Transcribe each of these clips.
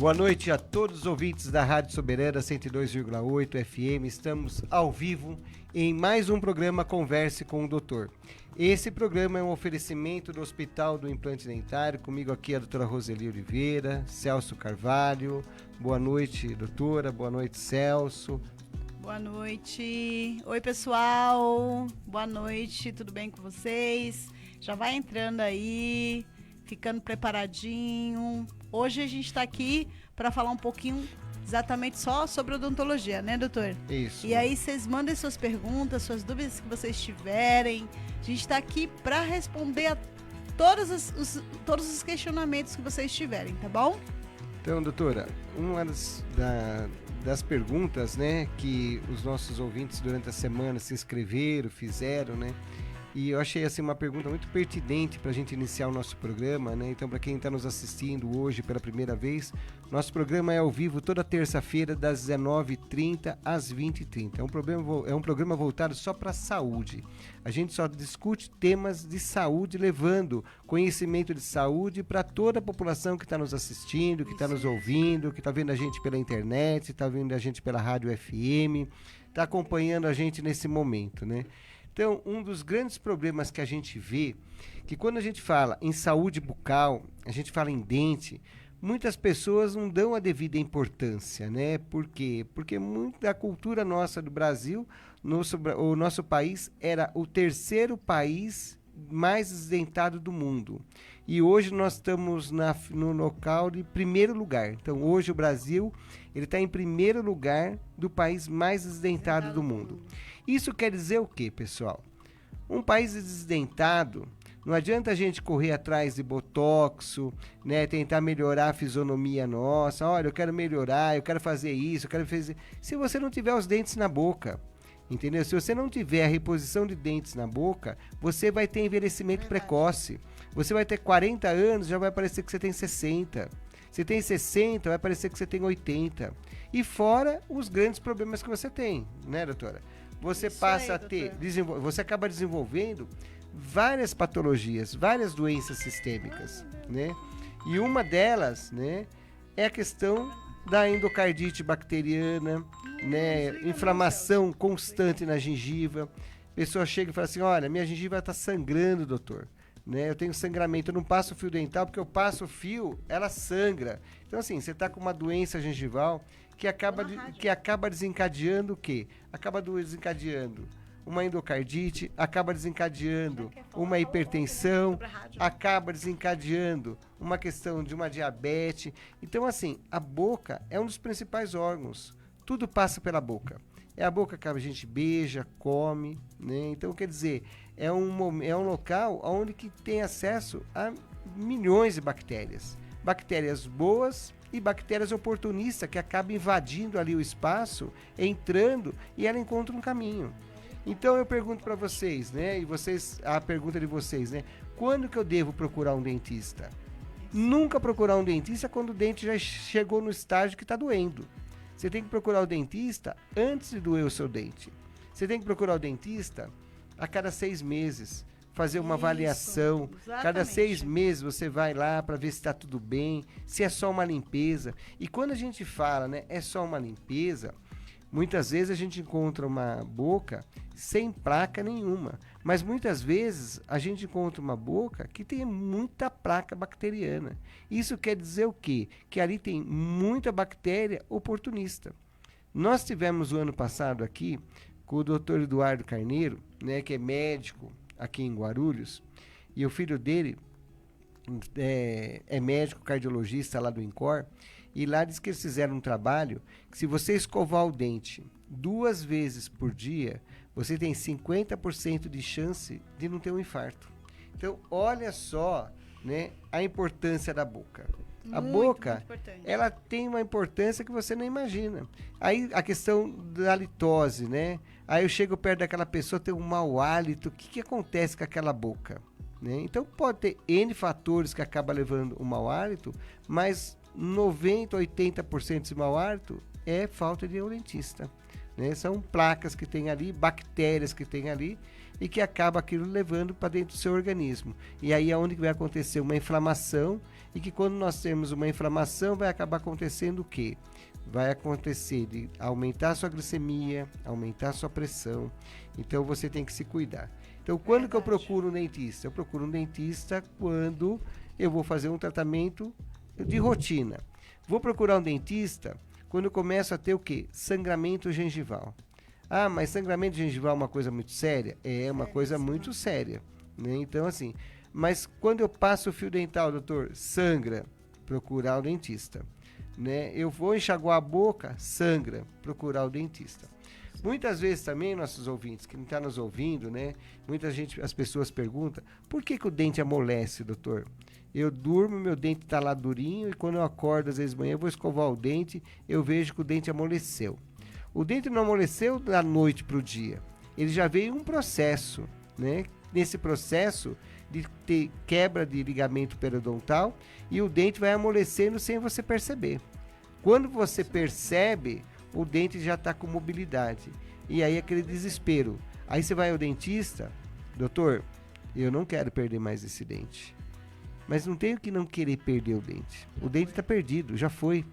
Boa noite a todos os ouvintes da Rádio Soberana 102,8 FM. Estamos ao vivo em mais um programa Converse com o Doutor. Esse programa é um oferecimento do Hospital do Implante Dentário. Comigo aqui a doutora Roseli Oliveira, Celso Carvalho. Boa noite, doutora. Boa noite, Celso. Boa noite. Oi, pessoal. Boa noite. Tudo bem com vocês? Já vai entrando aí, ficando preparadinho. Hoje a gente está aqui para falar um pouquinho exatamente só sobre odontologia, né, doutor? Isso. E aí vocês mandem suas perguntas, suas dúvidas que vocês tiverem. A gente está aqui para responder a todos os questionamentos que vocês tiverem, tá bom? Então, doutora, uma das perguntas, né, que os nossos ouvintes durante a semana se inscreveram, fizeram, né? E eu achei assim uma pergunta muito pertinente para a gente iniciar o nosso programa, né? Então, para quem está nos assistindo hoje pela primeira vez, nosso programa é ao vivo toda terça-feira das 19h30 às 20h30. É um programa voltado só para a saúde. A gente só discute temas de saúde, levando conhecimento de saúde para toda a população que está nos assistindo, que está nos ouvindo, que está vendo a gente pela internet, está vendo a gente pela rádio FM, está acompanhando a gente nesse momento, né? Então, um dos grandes problemas que a gente vê, que quando a gente fala em saúde bucal, a gente fala em dente, muitas pessoas não dão a devida importância, né? Por quê? Porque muito da cultura nossa do Brasil, o nosso país era o terceiro país mais desdentado do mundo. E hoje nós estamos no local de primeiro lugar. Então, hoje o Brasil está em primeiro lugar do país mais desdentado do mundo. Isso quer dizer o quê, pessoal? Um país desdentado, não adianta a gente correr atrás de botoxo, né, tentar melhorar a fisionomia nossa. Olha, eu quero melhorar, eu quero fazer isso, eu quero fazer... Se você não tiver os dentes na boca, entendeu? Se você não tiver a reposição de dentes na boca, você vai ter envelhecimento precoce. Você vai ter 40 anos, já vai parecer que você tem 60. Você tem 60, vai parecer que você tem 80. E fora os grandes problemas que você tem, né, doutora? Você passa a ter, você acaba desenvolvendo várias patologias, várias doenças sistêmicas, né? E uma delas, né, é a questão da endocardite bacteriana, né, inflamação constante na gengiva. A pessoa chega e fala assim: olha, minha gengiva está sangrando, doutor. Né, eu tenho sangramento, eu não passo fio dental, porque eu passo o fio, ela sangra. Então, assim, você está com uma doença gengival que acaba desencadeando o quê? Acaba desencadeando uma endocardite, acaba desencadeando uma hipertensão, acaba desencadeando uma questão de uma diabetes. Então, assim, a boca é um dos principais órgãos. Tudo passa pela boca. É a boca que a gente beija, come, né? Então, quer dizer, é um local onde que tem acesso a milhões de bactérias. Bactérias boas e bactérias oportunistas que acabam invadindo ali o espaço, entrando, e ela encontra um caminho. Então eu pergunto para vocês, né? E vocês, a pergunta de vocês, né? Quando que eu devo procurar um dentista? Nunca procurar um dentista quando o dente já chegou no estágio que está doendo. Você tem que procurar o dentista antes de doer o seu dente. Você tem que procurar o dentista a cada 6 meses. Fazer uma avaliação. Exatamente. Cada 6 meses você vai lá para ver se está tudo bem, se é só uma limpeza. E quando a gente fala, né, é só uma limpeza, muitas vezes a gente encontra uma boca sem placa nenhuma. Mas muitas vezes a gente encontra uma boca que tem muita placa bacteriana. Isso quer dizer o quê? Que ali tem muita bactéria oportunista. Nós tivemos o ano passado aqui com o Dr. Eduardo Carneiro, né, que é médico aqui em Guarulhos, e o filho dele é médico cardiologista lá do INCOR, e lá diz que eles fizeram um trabalho que se você escovar o dente 2 vezes por dia, você tem 50% de chance de não ter um infarto. Então, olha só, né, a importância da boca. A boca, ela tem uma importância que você não imagina. Aí a questão da litose, né? Aí eu chego perto daquela pessoa, tem um mau hálito, o que acontece com aquela boca? Né? Então pode ter N fatores que acabam levando o mau hálito, mas 90%, 80% desse mau hálito é falta de um dentista. Né? São placas que tem ali, bactérias que tem ali. e que acaba aquilo levando para dentro do seu organismo. E aí é onde vai acontecer uma inflamação, e que quando nós temos uma inflamação vai acabar acontecendo o quê? Vai acontecer de aumentar a sua glicemia, aumentar a sua pressão. Então você tem que se cuidar. Então quando que eu procuro um dentista? Eu procuro um dentista quando eu vou fazer um tratamento de rotina. Vou procurar um dentista quando eu começo a ter o quê? Sangramento gengival. Ah, mas sangramento gengival é uma coisa muito séria? É uma coisa muito séria, né? Então, assim, mas quando eu passo o fio dental, doutor, sangra, procurar o dentista, né? Eu vou enxaguar a boca, sangra, procurar o dentista. Muitas vezes também, nossos ouvintes, que não estão nos ouvindo, né? As pessoas perguntam, por que o dente amolece, doutor? Eu durmo, meu dente está lá durinho, e quando eu acordo, às vezes de manhã, eu vou escovar o dente, eu vejo que o dente amoleceu. O dente não amoleceu da noite para o dia. Ele já veio um processo, né? Nesse processo de ter quebra de ligamento periodontal, e o dente vai amolecendo sem você perceber. Quando você percebe, o dente já está com mobilidade. E aí aquele desespero. Aí você vai ao dentista, doutor, eu não quero perder mais esse dente. Mas não tenho que não querer perder o dente. O dente está perdido, já foi.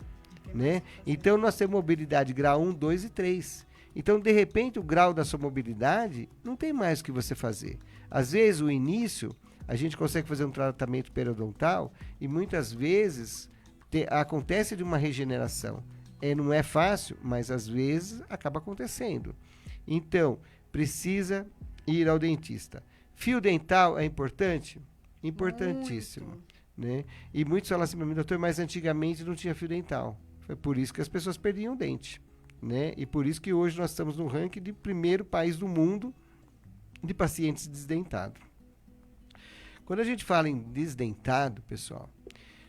Né? Então nós temos mobilidade grau 1, 2 e 3. Então, de repente, o grau da sua mobilidade não tem mais o que você fazer. Às vezes, o início, a gente consegue fazer um tratamento periodontal e muitas vezes acontece de uma regeneração. Não é fácil, mas às vezes acaba acontecendo. Então, precisa ir ao dentista. Fio dental é importante? Importantíssimo. Né? E muitos falam assim para mim, doutor, mas antigamente não tinha fio dental. Foi por isso que as pessoas perdiam o dente, né? E por isso que hoje nós estamos no ranking de primeiro país do mundo de pacientes desdentados. Quando a gente fala em desdentado, pessoal,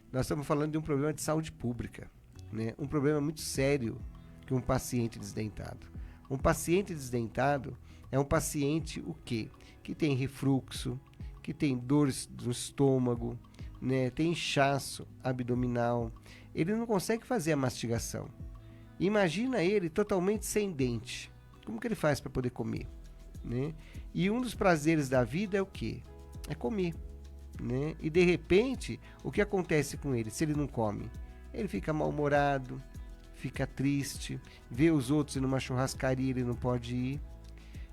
nós estamos falando de um problema de saúde pública, né? Um problema muito sério que um paciente desdentado. Um paciente desdentado é um paciente o quê? Que tem refluxo, que tem dores no estômago, né? Tem inchaço abdominal. Ele não consegue fazer a mastigação. Imagina ele totalmente sem dente. Como que ele faz para poder comer? Né? E um dos prazeres da vida é o quê? É comer. Né? E de repente, o que acontece com ele se ele não come? Ele fica mal-humorado, fica triste, vê os outros ir numa churrascaria, ele não pode ir.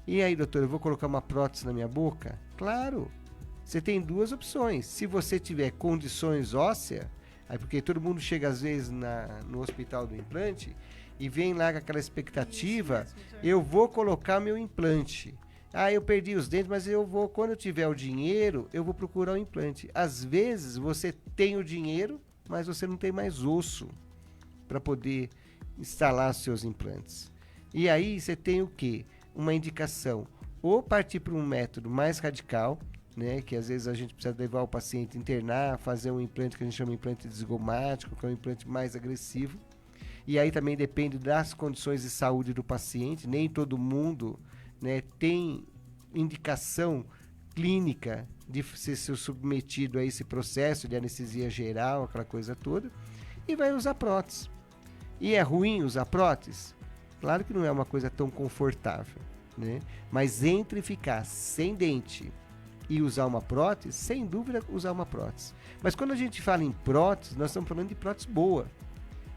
E aí, doutor, eu vou colocar uma prótese na minha boca? Claro! Você tem duas opções. Se você tiver condições ósseas, aí porque todo mundo chega às vezes no hospital do implante e vem lá com aquela expectativa, eu vou colocar meu implante. Ah, eu perdi os dentes, mas quando eu tiver o dinheiro, eu vou procurar o implante. Às vezes você tem o dinheiro, mas você não tem mais osso para poder instalar seus implantes. E aí você tem o quê? Uma indicação. Ou partir para um método mais radical, né, que às vezes a gente precisa levar o paciente internar, fazer um implante que a gente chama de implante desgomático, que é um implante mais agressivo. E aí também depende das condições de saúde do paciente. Nem todo mundo, né, tem indicação clínica de ser submetido a esse processo de anestesia geral, aquela coisa toda, e vai usar prótese. E é ruim usar prótese? Claro que não é uma coisa tão confortável, né? Mas entre ficar sem dente e usar uma prótese, sem dúvida usar uma prótese. Mas quando a gente fala em prótese, nós estamos falando de prótese boa,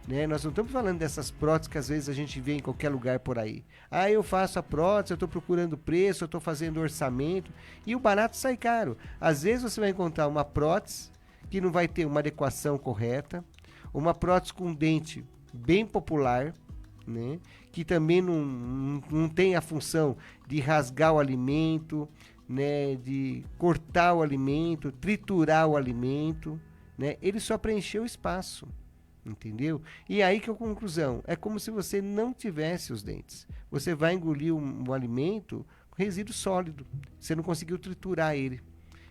né? Nós não estamos falando dessas próteses que às vezes a gente vê em qualquer lugar por aí. Ah, eu faço a prótese, eu estou procurando preço, eu estou fazendo orçamento, e o barato sai caro. Às vezes você vai encontrar uma prótese que não vai ter uma adequação correta, uma prótese com um dente bem popular, né? Que também não tem a função de rasgar o alimento, né, de cortar o alimento, triturar o alimento, né? Ele só preencheu o espaço, entendeu? E aí que é a conclusão, é como se você não tivesse os dentes. Você vai engolir um alimento com resíduo sólido, você não conseguiu triturar ele.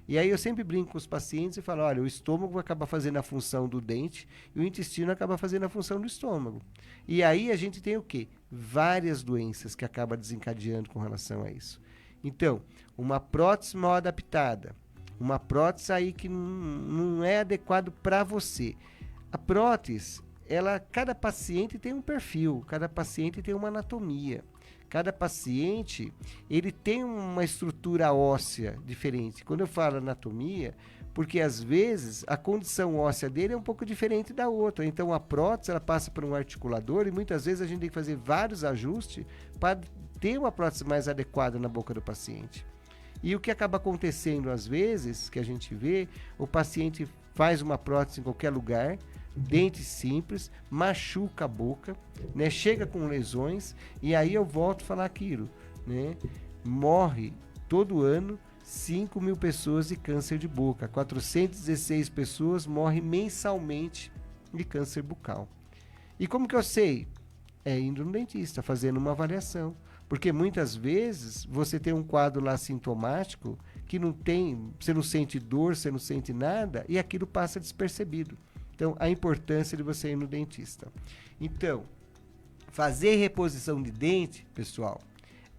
E aí eu sempre brinco com os pacientes e falo, olha, o estômago acaba fazendo a função do dente e o intestino acaba fazendo a função do estômago. E aí a gente tem o quê? Várias doenças que acabam desencadeando com relação a isso. Então, uma prótese mal adaptada, uma prótese aí que não é adequado para você. A prótese, cada paciente tem um perfil, cada paciente tem uma anatomia, Cada paciente, ele tem uma estrutura óssea diferente. Quando eu falo anatomia, porque às vezes a condição óssea dele é um pouco diferente da outra. Então a prótese, ela passa por um articulador e muitas vezes a gente tem que fazer vários ajustes para ter uma prótese mais adequada na boca do paciente. E o que acaba acontecendo às vezes, que a gente vê, o paciente faz uma prótese em qualquer lugar, dente simples, machuca a boca, né? Chega com lesões, e aí eu volto a falar aquilo, né? Morre todo ano 5.000 pessoas de câncer de boca, 416 pessoas morrem mensalmente de câncer bucal. E como que eu sei? É indo no dentista, fazendo uma avaliação. Porque muitas vezes você tem um quadro lá sintomático que não tem, você não sente dor, você não sente nada, e aquilo passa despercebido. Então, a importância de você ir no dentista. Então, fazer reposição de dente, pessoal,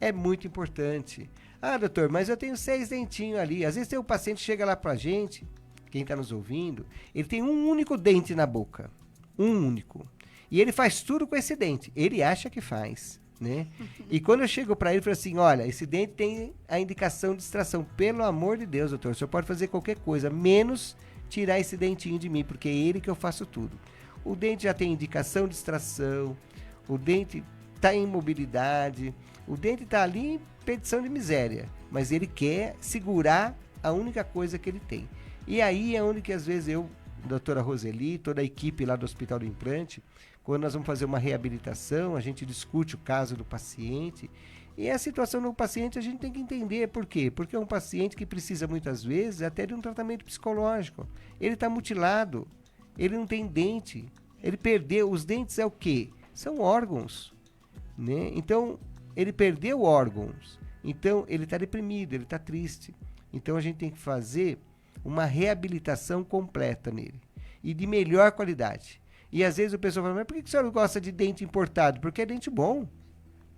é muito importante. Ah, doutor, mas eu tenho 6 dentinhos ali. Às vezes tem um paciente que chega lá pra gente, quem está nos ouvindo, ele tem um único dente na boca. Um único. E ele faz tudo com esse dente. Ele acha que faz, né? E quando eu chego para ele, eu falo assim, olha, esse dente tem a indicação de extração. Pelo amor de Deus, doutor, o senhor pode fazer qualquer coisa, menos tirar esse dentinho de mim, porque é ele que eu faço tudo. O dente já tem indicação de extração, o dente está em imobilidade, o dente está ali em petição de miséria, mas ele quer segurar a única coisa que ele tem. E aí é onde que às vezes eu, doutora Roseli, toda a equipe lá do Hospital do Implante, quando nós vamos fazer uma reabilitação, a gente discute o caso do paciente, e a situação do paciente a gente tem que entender por quê? Porque é um paciente que precisa muitas vezes até de um tratamento psicológico. Ele está mutilado, ele não tem dente, ele perdeu. Os dentes é o quê? São órgãos, né? Então, ele perdeu órgãos, então ele está deprimido, ele está triste. Então a gente tem que fazer uma reabilitação completa nele e de melhor qualidade. E às vezes o pessoal fala, mas por que o senhor gosta de dente importado? Porque é dente bom.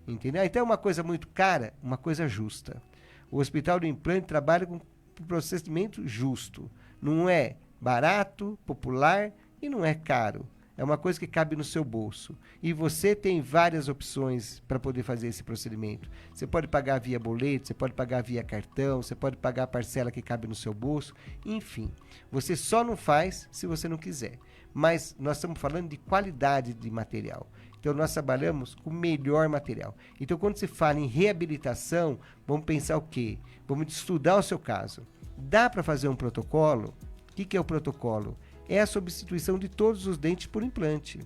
Entendeu? Então é uma coisa muito cara, uma coisa justa. O Hospital do Implante trabalha com um procedimento justo. Não é barato, popular e não é caro. É uma coisa que cabe no seu bolso. E você tem várias opções para poder fazer esse procedimento. Você pode pagar via boleto, você pode pagar via cartão, você pode pagar a parcela que cabe no seu bolso. Enfim, você só não faz se você não quiser. Mas nós estamos falando de qualidade de material. Então, nós trabalhamos com o melhor material. Então, quando se fala em reabilitação, vamos pensar o quê? Vamos estudar o seu caso. Dá para fazer um protocolo? O que é o protocolo? É a substituição de todos os dentes por implante.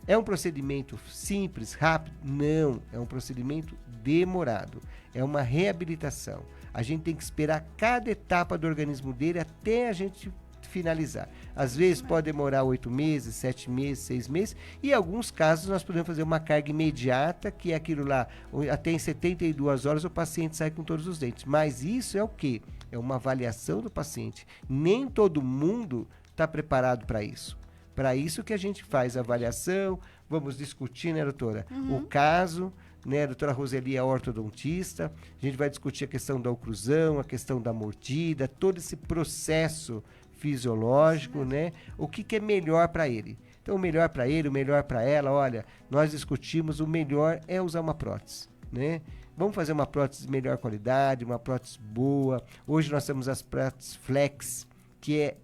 É um procedimento simples, rápido? Não. É um procedimento demorado. É uma reabilitação. A gente tem que esperar cada etapa do organismo dele até a gente finalizar. Às vezes pode demorar 8 meses, 7 meses, 6 meses, e em alguns casos nós podemos fazer uma carga imediata, que é aquilo lá, até em 72 horas o paciente sai com todos os dentes. Mas isso é o quê? É uma avaliação do paciente. Nem todo mundo está preparado para isso. Para isso que a gente faz a avaliação, vamos discutir, né, doutora? O caso, né, a doutora Roseli é ortodontista, a gente vai discutir a questão da oclusão, a questão da mordida, todo esse processo fisiológico, né? O que é melhor para ele. Então, o melhor para ele, o melhor para ela, olha, nós discutimos, o melhor é usar uma prótese, né? Vamos fazer uma prótese de melhor qualidade, uma prótese boa. Hoje nós temos as próteses flex, que é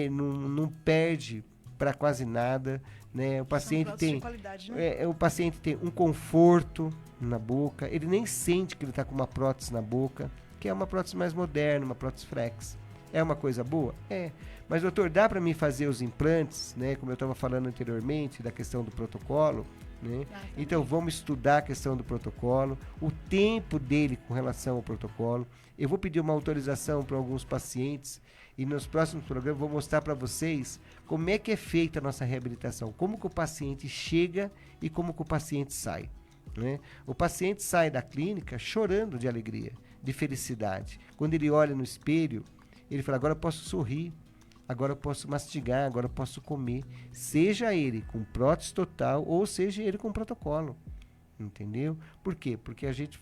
não perde para quase nada, né? O paciente tem qualidade, né? O paciente tem um conforto na boca, ele nem sente que ele está com uma prótese na boca, que é uma prótese mais moderna, uma prótese flex. É uma coisa boa? É. Mas, doutor, dá para mim fazer os implantes, né? Como eu estava falando anteriormente, da questão do protocolo, né? Então, vamos estudar a questão do protocolo, o tempo dele com relação ao protocolo. Eu vou pedir uma autorização para alguns pacientes e nos próximos programas vou mostrar para vocês como é que é feita a nossa reabilitação, como que o paciente chega e como que o paciente sai, né? O paciente sai da clínica chorando de alegria, de felicidade. Quando ele olha no espelho, ele fala, agora eu posso sorrir, agora eu posso mastigar, agora eu posso comer. Seja ele com prótese total ou seja ele com protocolo. Entendeu? Por quê? Porque a gente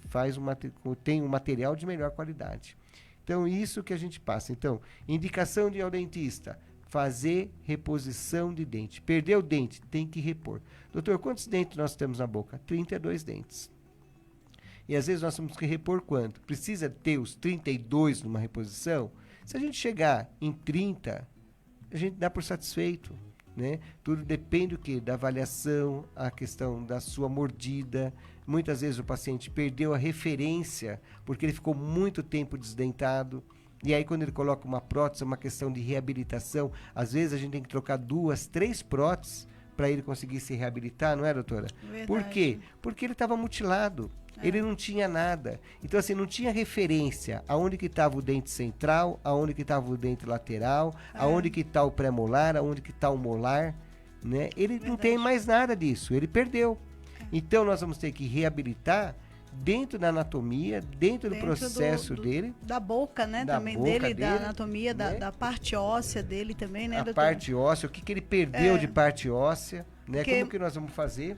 tem um material de melhor qualidade. Então, isso que a gente passa. Então, indicação de ir ao dentista, fazer reposição de dente. Perdeu o dente, tem que repor. Doutor, quantos dentes nós temos na boca? 32 dentes. E às vezes nós temos que repor quanto? Precisa ter os 32 numa reposição? Se a gente chegar em 30, a gente dá por satisfeito, né? Tudo depende do quê? Da avaliação, a questão da sua mordida. Muitas vezes o paciente perdeu a referência porque ele ficou muito tempo desdentado. E aí quando ele coloca uma prótese, é uma questão de reabilitação. Às vezes a gente tem que trocar 2, 3 próteses para ele conseguir se reabilitar, não é, doutora? Verdade. Por quê? Porque ele estava mutilado. Ele não tinha nada. Então, assim, não tinha referência aonde que estava o dente central, aonde que estava o dente lateral, aonde que está o pré-molar, aonde que está o molar, né? Ele não tem mais nada disso, ele perdeu. Então, nós vamos ter que reabilitar dentro da anatomia, dentro do processo dele. Da boca, né? Também dele, da anatomia, né? da parte óssea dele também, né, a doutor? parte óssea, o que ele perdeu de parte óssea, né? Porque como que nós vamos fazer?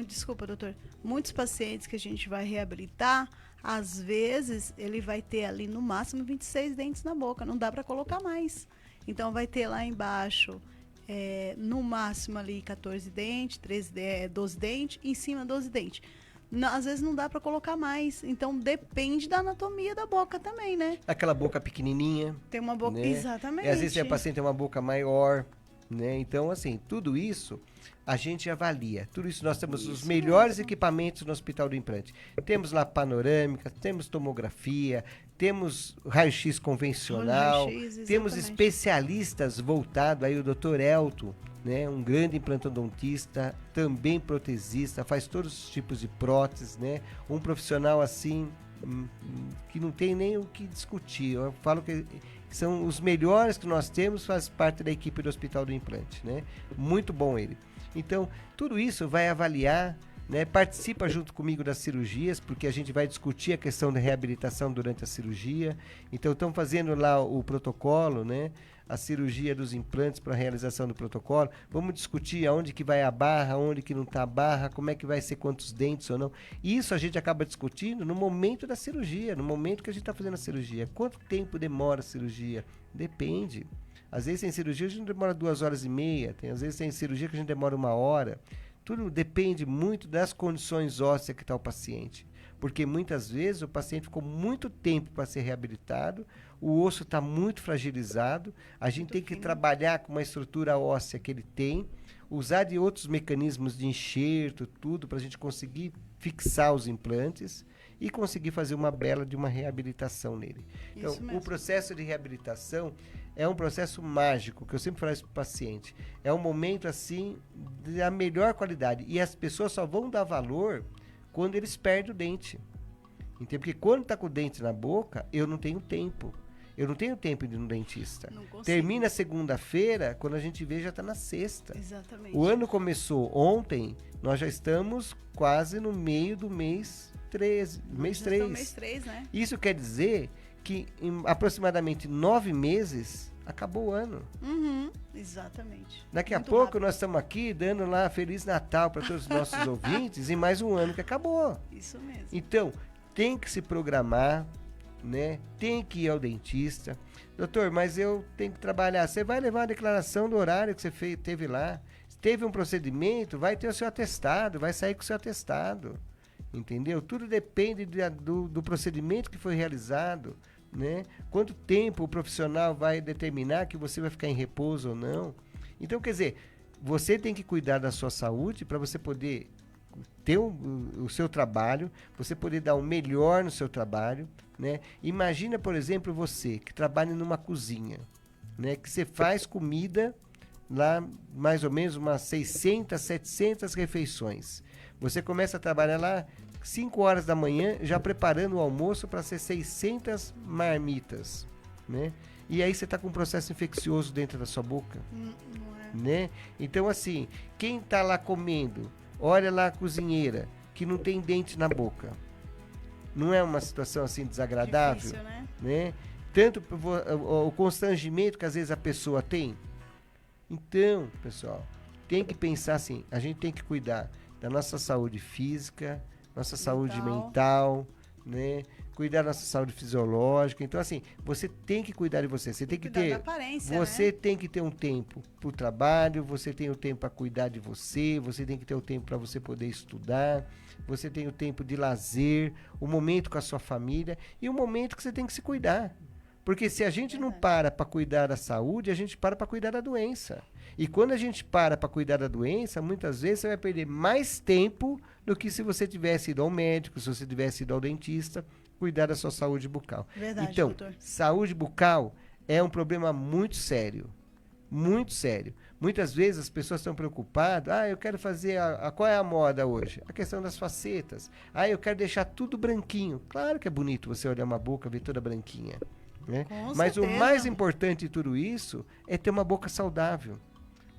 Desculpa, doutor. Muitos pacientes que a gente vai reabilitar, às vezes, ele vai ter ali no máximo 26 dentes na boca, não dá para colocar mais. Então, vai ter lá embaixo, no máximo ali 14 dentes, 12 dentes, em cima 12 dentes. Às vezes não dá para colocar mais. Então, depende da anatomia da boca também, né? Aquela boca pequenininha. Tem uma boca, né? exatamente. E às vezes o paciente tem uma boca maior, né? Então, assim, tudo isso a gente avalia. Tudo isso nós temos os melhores equipamentos no Hospital do Implante. Temos lá panorâmica, temos tomografia, temos raio-x convencional, temos especialistas voltados, aí o Dr. Elton, né, um grande implantodontista, também protesista, faz todos os tipos de próteses, né? Um profissional assim que não tem nem o que discutir. Eu falo que são os melhores que nós temos, faz parte da equipe do Hospital do Implante, né? Muito bom ele. Então, tudo isso vai avaliar, né? Participa junto comigo das cirurgias, porque a gente vai discutir a questão da reabilitação durante a cirurgia. Então, estamos fazendo lá o protocolo, né? A cirurgia dos implantes para a realização do protocolo. Vamos discutir aonde que vai a barra, aonde que não está a barra, como é que vai ser, quantos dentes ou não. Isso a gente acaba discutindo no momento da cirurgia, no momento que a gente está fazendo a cirurgia. Quanto tempo demora a cirurgia? Depende. Às vezes tem cirurgia que a gente demora 2h30, às vezes tem cirurgia que a gente demora 1 hora. Tudo depende muito das condições ósseas que está o paciente. Porque muitas vezes o paciente ficou muito tempo para ser reabilitado, o osso está muito fragilizado, a gente tem que trabalhar com uma estrutura óssea que ele tem, usar de outros mecanismos de enxerto, tudo, para a gente conseguir fixar os implantes e conseguir fazer uma bela de uma reabilitação nele. Então, o processo de reabilitação é um processo mágico, que eu sempre falo isso para o paciente. É um momento, assim, da melhor qualidade. E as pessoas só vão dar valor quando eles perdem o dente. Entende? Porque quando está com o dente na boca, eu não tenho tempo. Eu não tenho tempo de ir no dentista. Termina segunda-feira, quando a gente vê, já está na sexta. Exatamente. O ano começou ontem, nós já estamos quase no meio do mês 13. Mês 3. Mês 3, né? Isso quer dizer que em aproximadamente 9 meses acabou o ano. Exatamente. Daqui a pouco nós estamos aqui dando lá Feliz Natal para todos os nossos ouvintes e mais um ano que acabou. Isso mesmo. Então, tem que se programar, né? Tem que ir ao dentista. Doutor, mas eu tenho que trabalhar. Você vai levar a declaração do horário que você teve lá. Teve um procedimento, vai ter o seu atestado, vai sair com o seu atestado. Entendeu? Tudo depende do procedimento que foi realizado, né? Quanto tempo o profissional vai determinar que você vai ficar em repouso ou não. Então, quer dizer, você tem que cuidar da sua saúde para você poder ter o seu trabalho, você poder dar o melhor no seu trabalho, né? Imagina, por exemplo, você que trabalha numa cozinha, né? Que você faz comida lá, mais ou menos umas 600, 700 refeições. Você começa a trabalhar lá 5 horas da manhã, já preparando o almoço para ser 600 marmitas, né? E aí você está com um processo infeccioso dentro da sua boca, né? Então, assim, quem está lá comendo, olha lá a cozinheira, que não tem dente na boca. Não é uma situação assim desagradável? Difícil, né? Tanto o constrangimento que às vezes a pessoa tem. Então, pessoal, tem que pensar assim, a gente tem que cuidar da nossa saúde física, nossa saúde mental, né? Cuidar da nossa saúde fisiológica. Então, assim, você tem que cuidar de você. Você tem que ter. Você tem que ter um tempo para o trabalho, você tem o tempo para cuidar de você, você tem que ter o tempo para você poder estudar, você tem o tempo de lazer, o momento com a sua família e o momento que você tem que se cuidar. Porque se a gente não para cuidar da saúde, a gente para cuidar da doença. E quando a gente para cuidar da doença, muitas vezes você vai perder mais tempo do que se você tivesse ido ao médico, se você tivesse ido ao dentista, cuidar da sua saúde bucal. Verdade, então, doutor. saúde bucal é um problema muito sério. Muito sério. Muitas vezes as pessoas estão preocupadas. Eu quero fazer qual é a moda hoje? A questão das facetas. Eu quero deixar tudo branquinho. Claro que é bonito você olhar uma boca e ver toda branquinha. Né? Mas o mais importante de tudo isso é ter uma boca saudável.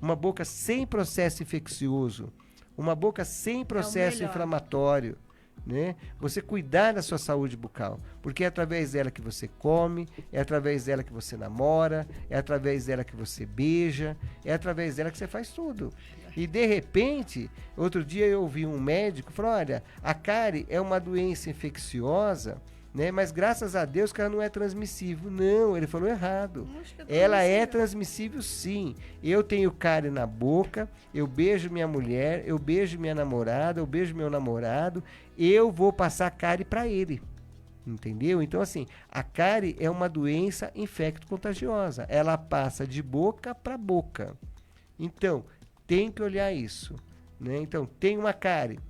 Uma boca sem processo infeccioso. Uma boca sem processo inflamatório. Né? Você cuidar da sua saúde bucal, porque é através dela que você come, é através dela que você namora, é através dela que você beija, é através dela que você faz tudo. E de repente, outro dia eu ouvi um médico falar, olha, a cárie é uma doença infecciosa, né? Mas graças a Deus que ela não é transmissível. Não, ele falou errado. Ela é transmissível sim. Eu tenho cárie na boca, eu beijo minha mulher, eu beijo minha namorada, eu beijo meu namorado, eu vou passar cárie para ele. Entendeu? Então, assim, a cárie é uma doença infecto-contagiosa. Ela passa de boca para boca. Então, tem que olhar isso. Né? Então, tem uma cárie.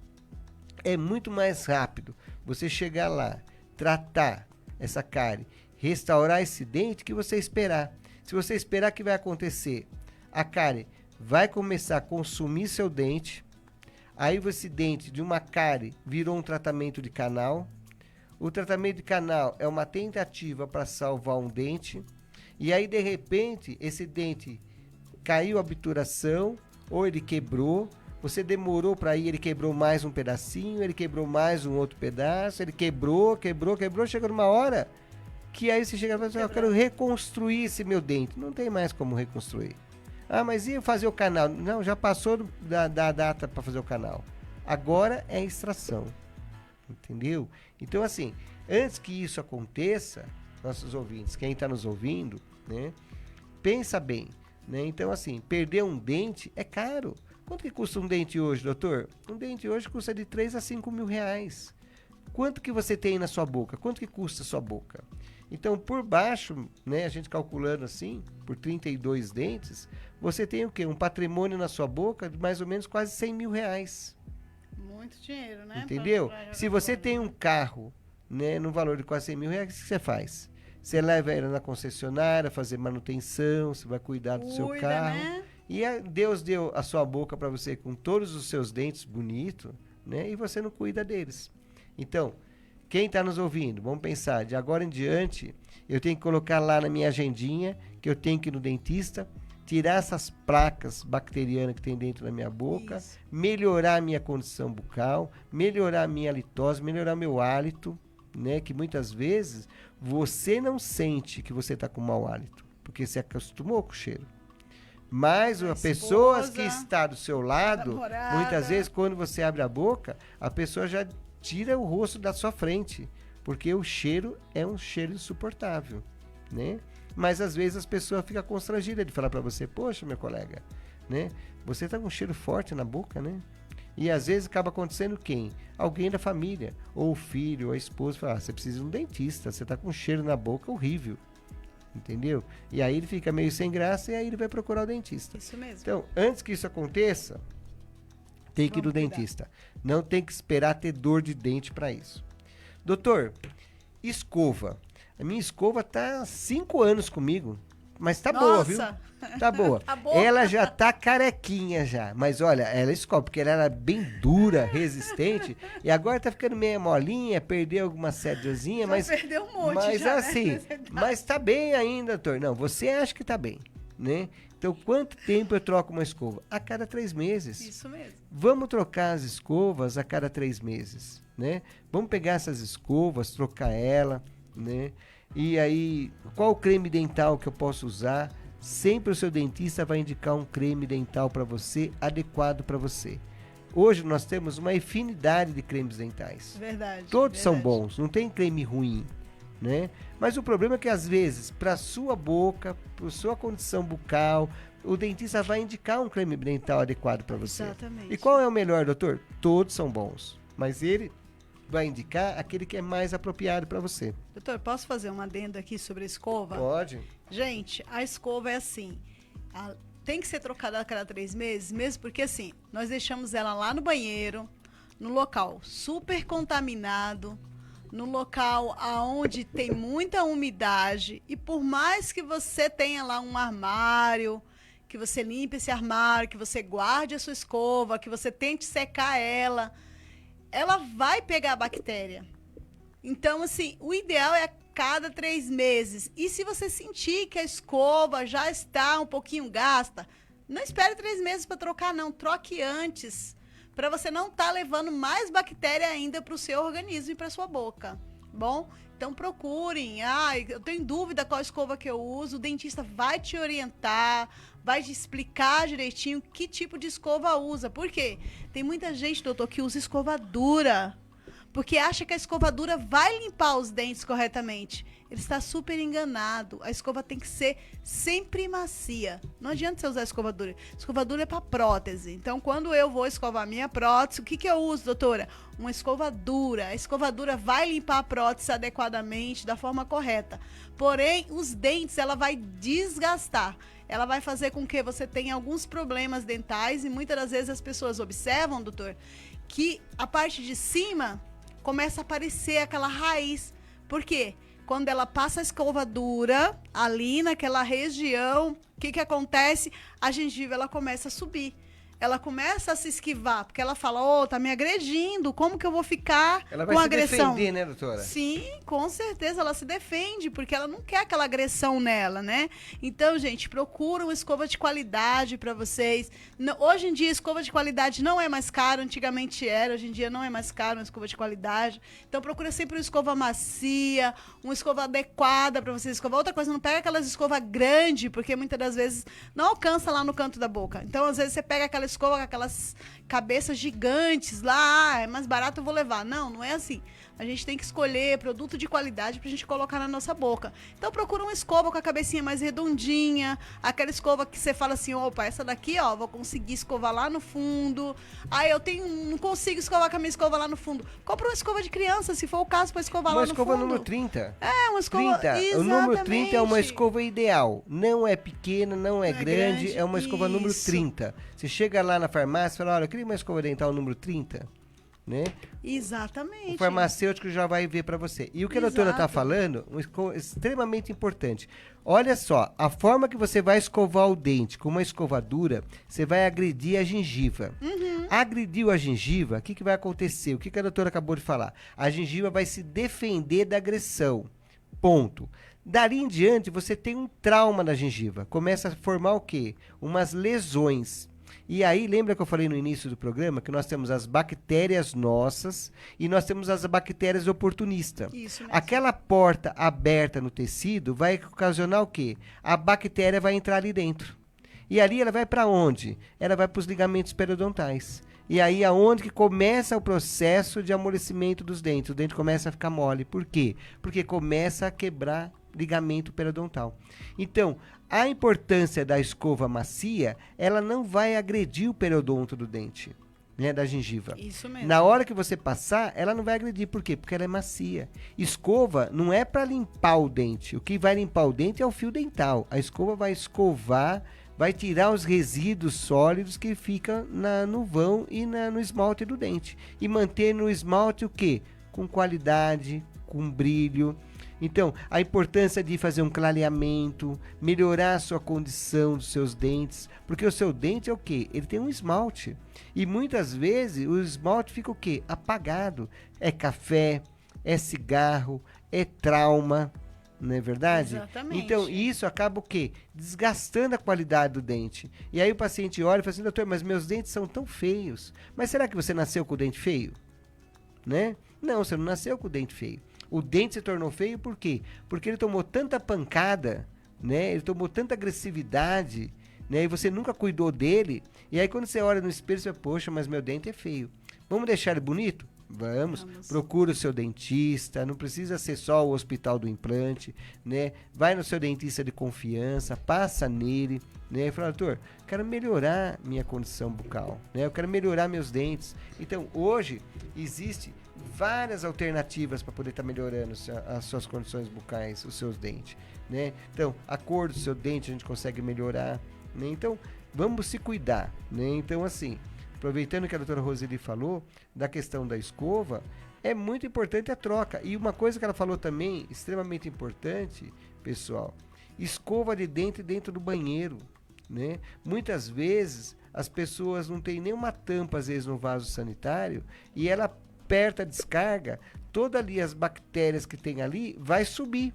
É muito mais rápido você chegar lá, tratar essa cárie, restaurar esse dente que você esperar. Se você esperar, o que vai acontecer? A cárie vai começar a consumir seu dente, aí esse dente de uma cárie virou um tratamento de canal. O tratamento de canal é uma tentativa para salvar um dente, e aí de repente esse dente caiu a obturação, ou ele quebrou, você demorou para ir, ele quebrou mais um pedacinho, ele quebrou mais um outro pedaço, ele quebrou, chega numa hora que aí você chega e fala assim, eu quero reconstruir esse meu dente. Não tem mais como reconstruir. Mas e fazer o canal? Não, já passou da data para fazer o canal. Agora é extração. Entendeu? Então, assim, antes que isso aconteça, nossos ouvintes, quem está nos ouvindo, né, pensa bem. Né? Então, assim, perder um dente é caro. Quanto que custa um dente hoje, doutor? Um dente hoje custa de 3 a 5 mil reais. Quanto que você tem na sua boca? Quanto que custa a sua boca? Então, por baixo, né, a gente calculando assim, por 32 dentes, você tem o quê? Um patrimônio na sua boca de mais ou menos quase 100 mil reais. Muito dinheiro, né? Entendeu? Se você tem um carro, né, no valor de quase 100 mil reais, o que você faz? Você leva ele na concessionária, fazer manutenção, você vai cuidar do seu carro. Né? E Deus deu a sua boca para você com todos os seus dentes bonitos, né? E você não cuida deles. Então, quem está nos ouvindo, vamos pensar, de agora em diante, eu tenho que colocar lá na minha agendinha que eu tenho que ir no dentista, tirar essas placas bacterianas que tem dentro da minha boca, melhorar a minha condição bucal, melhorar a minha halitose, melhorar meu hálito, né? Que muitas vezes você não sente que você está com mau hálito, porque você acostumou com o cheiro. Mas a pessoa que está do seu lado, muitas vezes quando você abre a boca, a pessoa já tira o rosto da sua frente, porque o cheiro é um cheiro insuportável, né? Mas às vezes as pessoas ficam constrangidas de falar para você, poxa, meu colega, né? Você está com um cheiro forte na boca, né? E às vezes acaba acontecendo quem? Alguém da família, ou o filho, ou a esposa, fala, você precisa de um dentista, você está com um cheiro na boca horrível. Entendeu? E aí ele fica meio sem graça e aí ele vai procurar o dentista. Isso mesmo. Então, antes que isso aconteça, tem que ir no dentista. Não tem que esperar ter dor de dente para isso. Doutor, escova. A minha escova tá há 5 anos comigo, mas tá boa, viu? Tá boa. Tá boa. Ela já tá carequinha já, mas olha, ela escova, porque ela era bem dura, resistente, e agora tá ficando meio molinha, perdeu alguma sédiozinha, mas... perdeu um monte mas já, assim, né? Mas tá bem ainda, doutor. Não, você acha que tá bem, né? Então, quanto tempo eu troco uma escova? A cada 3 meses. Isso mesmo. Vamos trocar as escovas a cada 3 meses, né? Vamos pegar essas escovas, trocar ela, né? E aí, qual o creme dental que eu posso usar? Sempre o seu dentista vai indicar um creme dental para você, adequado para você. Hoje nós temos uma infinidade de cremes dentais. Verdade. Todos são bons, não tem creme ruim, né? Mas o problema é que às vezes, para sua boca, para sua condição bucal, o dentista vai indicar um creme dental adequado para você. Exatamente. E qual é o melhor, doutor? Todos são bons. mas ele vai indicar aquele que é mais apropriado para você. Doutor, posso fazer uma adenda aqui sobre a escova? Pode. Gente, a escova é assim, tem que ser trocada a cada 3 meses, mesmo porque assim, nós deixamos ela lá no banheiro, no local super contaminado, no local onde tem muita umidade, e por mais que você tenha lá um armário, que você limpe esse armário, que você guarde a sua escova, que você tente secar ela vai pegar a bactéria. Então, assim, o ideal é a cada 3 meses. E se você sentir que a escova já está um pouquinho gasta, não espere 3 meses para trocar, não. Troque antes, para você não estar levando mais bactéria ainda para o seu organismo e para sua boca. Bom? Então procurem. Eu tenho dúvida qual escova que eu uso. O dentista vai te orientar, vai te explicar direitinho que tipo de escova usa. Por quê? Tem muita gente, doutor, que usa escova dura, porque acha que a escova dura vai limpar os dentes corretamente. Ele está super enganado. A escova tem que ser sempre macia. Não adianta você usar escova dura. Escova dura é para prótese. Então, quando eu vou escovar a minha prótese, o que eu uso, doutora? Uma escova dura. A escova dura vai limpar a prótese adequadamente, da forma correta. Porém, os dentes, ela vai desgastar. Ela vai fazer com que você tenha alguns problemas dentais e muitas das vezes as pessoas observam, doutor, que a parte de cima começa a aparecer aquela raiz. Por quê? Quando ela passa a escova dura ali naquela região, o que acontece? A gengiva ela começa a subir. Ela começa a se esquivar, porque ela fala, tá me agredindo, como que eu vou ficar com agressão? Ela vai se defender, né, doutora? Sim, com certeza, ela se defende, porque ela não quer aquela agressão nela, né? Então, gente, procura uma escova de qualidade para vocês. Hoje em dia, escova de qualidade não é mais caro, antigamente era, hoje em dia não é mais caro uma escova de qualidade. Então, procura sempre uma escova macia, uma escova adequada para vocês escovar. Outra coisa, não pega aquelas escovas grandes, porque muitas das vezes não alcança lá no canto da boca. Então, às vezes, você pega aquela escova com aquelas cabeças gigantes lá, é mais barato, eu vou levar. Não é assim. A gente tem que escolher produto de qualidade pra gente colocar na nossa boca. Então procura uma escova com a cabecinha mais redondinha, aquela escova que você fala assim, opa, essa daqui, vou conseguir escovar lá no fundo. Não consigo escovar com a minha escova lá no fundo. Compra uma escova de criança, se for o caso, pra escovar lá no fundo. Uma escova número 30. Uma escova... 30. Exatamente. O número 30 é uma escova ideal. Não é pequena, não é grande, é uma escova número 30. Você chega lá na farmácia e fala, olha, eu queria uma escova dental número 30. Né? Exatamente. O farmacêutico já vai ver para você. E o que a doutora está falando, extremamente importante. Olha só, a forma que você vai escovar o dente com uma escovadura, você vai agredir a gengiva. Agrediu a gengiva, o que vai acontecer? O que a doutora acabou de falar? A gengiva vai se defender da agressão. Ponto. Dali em diante, você tem um trauma na gengiva. Começa a formar o quê? Umas lesões. E aí, lembra que eu falei no início do programa que nós temos as bactérias nossas e nós temos as bactérias oportunistas. Isso mesmo. Aquela porta aberta no tecido vai ocasionar o quê? A bactéria vai entrar ali dentro. E ali ela vai para onde? Ela vai para os ligamentos periodontais. E aí aonde que começa o processo de amolecimento dos dentes. O dente começa a ficar mole. Por quê? Porque começa a quebrar ligamento periodontal. Então, a importância da escova macia, ela não vai agredir o periodonto do dente, né, da gengiva. Isso mesmo. Na hora que você passar, ela não vai agredir. Por quê? Porque ela é macia. Escova não é para limpar o dente. O que vai limpar o dente é o fio dental. A escova vai escovar, vai tirar os resíduos sólidos que ficam no vão e no esmalte do dente. E manter no esmalte o quê? Com qualidade, com brilho. Então, a importância de fazer um clareamento, melhorar a sua condição dos seus dentes, porque o seu dente é o quê? Ele tem um esmalte. E muitas vezes o esmalte fica o quê? Apagado. É café, é cigarro, é trauma, não é verdade? Exatamente. Então, isso acaba o quê? Desgastando a qualidade do dente. E aí o paciente olha e fala assim, doutor, mas meus dentes são tão feios. Mas será que você nasceu com o dente feio? Né? Não, você não nasceu com o dente feio. O dente se tornou feio por quê? Porque ele tomou tanta pancada, né? Ele tomou tanta agressividade, né? E você nunca cuidou dele. E aí quando você olha no espelho, você fala, poxa, mas meu dente é feio. Vamos deixar ele bonito? Vamos. Procura o seu dentista, não precisa ser só o hospital do implante, né? Vai no seu dentista de confiança, passa nele, né? Fala, doutor, quero melhorar minha condição bucal, né? Eu quero melhorar meus dentes. Então, hoje, existe várias alternativas para poder estar melhorando as suas condições bucais, os seus dentes, né? Então, a cor do seu dente a gente consegue melhorar, né? Então, vamos se cuidar, né? Então, assim, aproveitando que a doutora Roseli falou da questão da escova, é muito importante a troca. E uma coisa que ela falou também, extremamente importante, pessoal, escova de dente dentro do banheiro, né? Muitas vezes as pessoas não têm nenhuma tampa, às vezes, no vaso sanitário, e ela aperta a descarga, todas ali as bactérias que tem ali vai subir.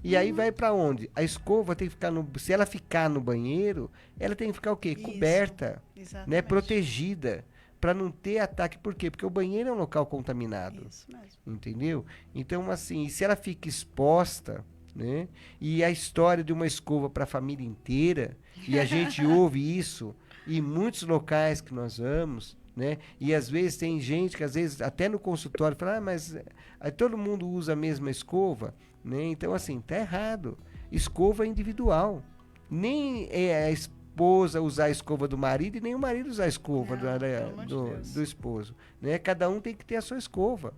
E aí vai para onde? A escova tem que ficar se ela ficar no banheiro, ela tem que ficar o quê? Coberta, né? Protegida, para não ter ataque. Por quê? Porque o banheiro é um local contaminado. Isso mesmo. Entendeu? Então, assim, se ela fica exposta, né? E a história de uma escova para a família inteira, e a gente ouve isso em muitos locais que nós vamos, né? E às vezes tem gente que às vezes até no consultório fala, mas aí todo mundo usa a mesma escova, né? Então assim, tá errado. Escova é individual. Nem é a esposa usar a escova do marido e nem o marido usar a escova do esposo, né? Cada um tem que ter a sua escova.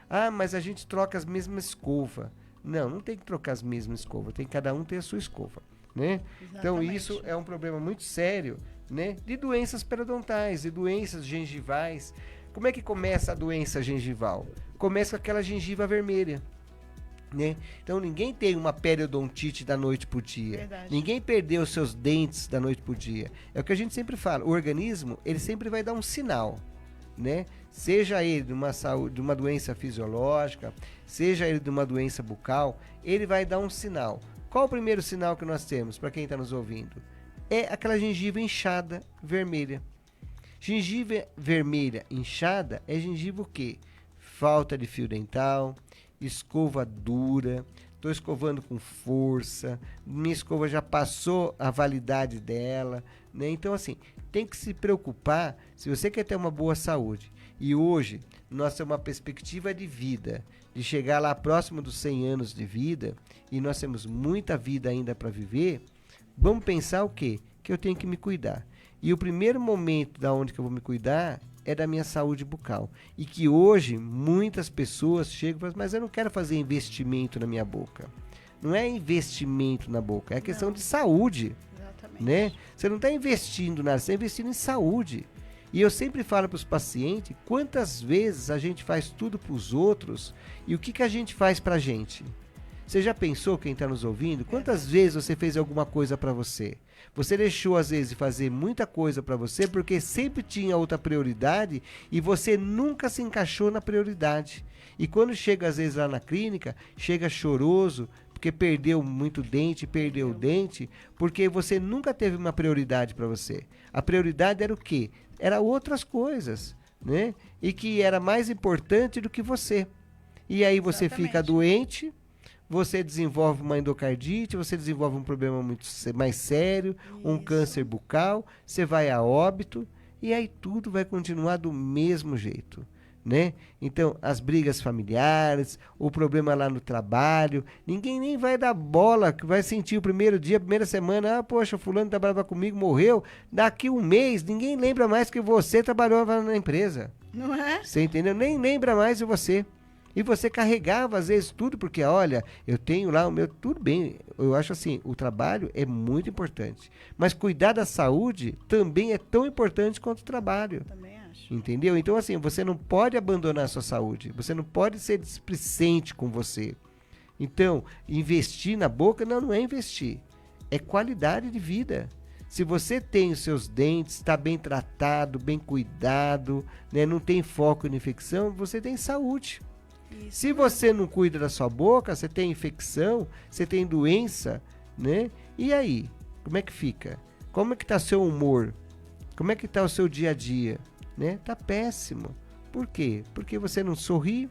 Ah, mas a gente troca as mesmas escovas. Não tem que trocar as mesmas escovas, tem que cada um ter a sua escova, né? Então isso é um problema muito sério, né? De doenças periodontais, de doenças gengivais. Como é que começa a doença gengival? Começa com aquela gengiva vermelha, né? Então ninguém tem uma periodontite da noite pro dia. Verdade. Ninguém perdeu os seus dentes da noite pro dia. É o que a gente sempre fala, o organismo, ele sempre vai dar um sinal, né? Seja ele de uma saúde, de uma doença fisiológica, seja ele de uma doença bucal, ele vai dar um sinal. Qual o primeiro sinal que nós temos para quem está nos ouvindo? É aquela gengiva inchada vermelha. Gengiva vermelha inchada é gengiva o quê? Falta de fio dental, escova dura, estou escovando com força, minha escova já passou a validade dela, né? Então assim, tem que se preocupar se você quer ter uma boa saúde. E hoje nós temos uma perspectiva de vida, de chegar lá próximo dos 100 anos de vida, e nós temos muita vida ainda para viver. Vamos pensar o quê? Que eu tenho que me cuidar. E o primeiro momento da onde que eu vou me cuidar é da minha saúde bucal. E que hoje muitas pessoas chegam e falam, mas eu não quero fazer investimento na minha boca. Não é investimento na boca, é questão de saúde. Exatamente. Né? Você não está investindo nada, você está investindo em saúde. E eu sempre falo para os pacientes, quantas vezes a gente faz tudo para os outros e o que a gente faz para a gente? Você já pensou, quem está nos ouvindo, quantas vezes você fez alguma coisa para você? Você deixou, às vezes, de fazer muita coisa para você porque sempre tinha outra prioridade e você nunca se encaixou na prioridade. E quando chega, às vezes, lá na clínica, chega choroso porque perdeu muito dente, perdeu o dente, porque você nunca teve uma prioridade para você. A prioridade era o quê? Era outras coisas, né? E que era mais importante do que você. E aí você fica doente, você desenvolve uma endocardite, você desenvolve um problema muito mais sério, um câncer bucal, você vai a óbito, e aí tudo vai continuar do mesmo jeito, né? Então, as brigas familiares, o problema lá no trabalho, ninguém nem vai dar bola, que vai sentir o primeiro dia, a primeira semana, poxa, fulano trabalhava comigo, morreu, daqui um mês, ninguém lembra mais que você trabalhava na empresa. Não é? Você entendeu? Nem lembra mais de você. E você carregava, às vezes, tudo, porque, olha, eu tenho lá o meu... Tudo bem, eu acho assim, o trabalho é muito importante. Mas cuidar da saúde também é tão importante quanto o trabalho. Também acho. Entendeu? Então, assim, você não pode abandonar a sua saúde. Você não pode ser displicente com você. Então, investir na boca não é investir. É qualidade de vida. Se você tem os seus dentes, está bem tratado, bem cuidado, né, não tem foco em infecção, você tem saúde. Isso. Se você não cuida da sua boca, você tem infecção, você tem doença, né? E aí? Como é que fica? Como é que está seu humor? Como é que está o seu dia a dia? Né? Tá péssimo. Por quê? Porque você não sorri,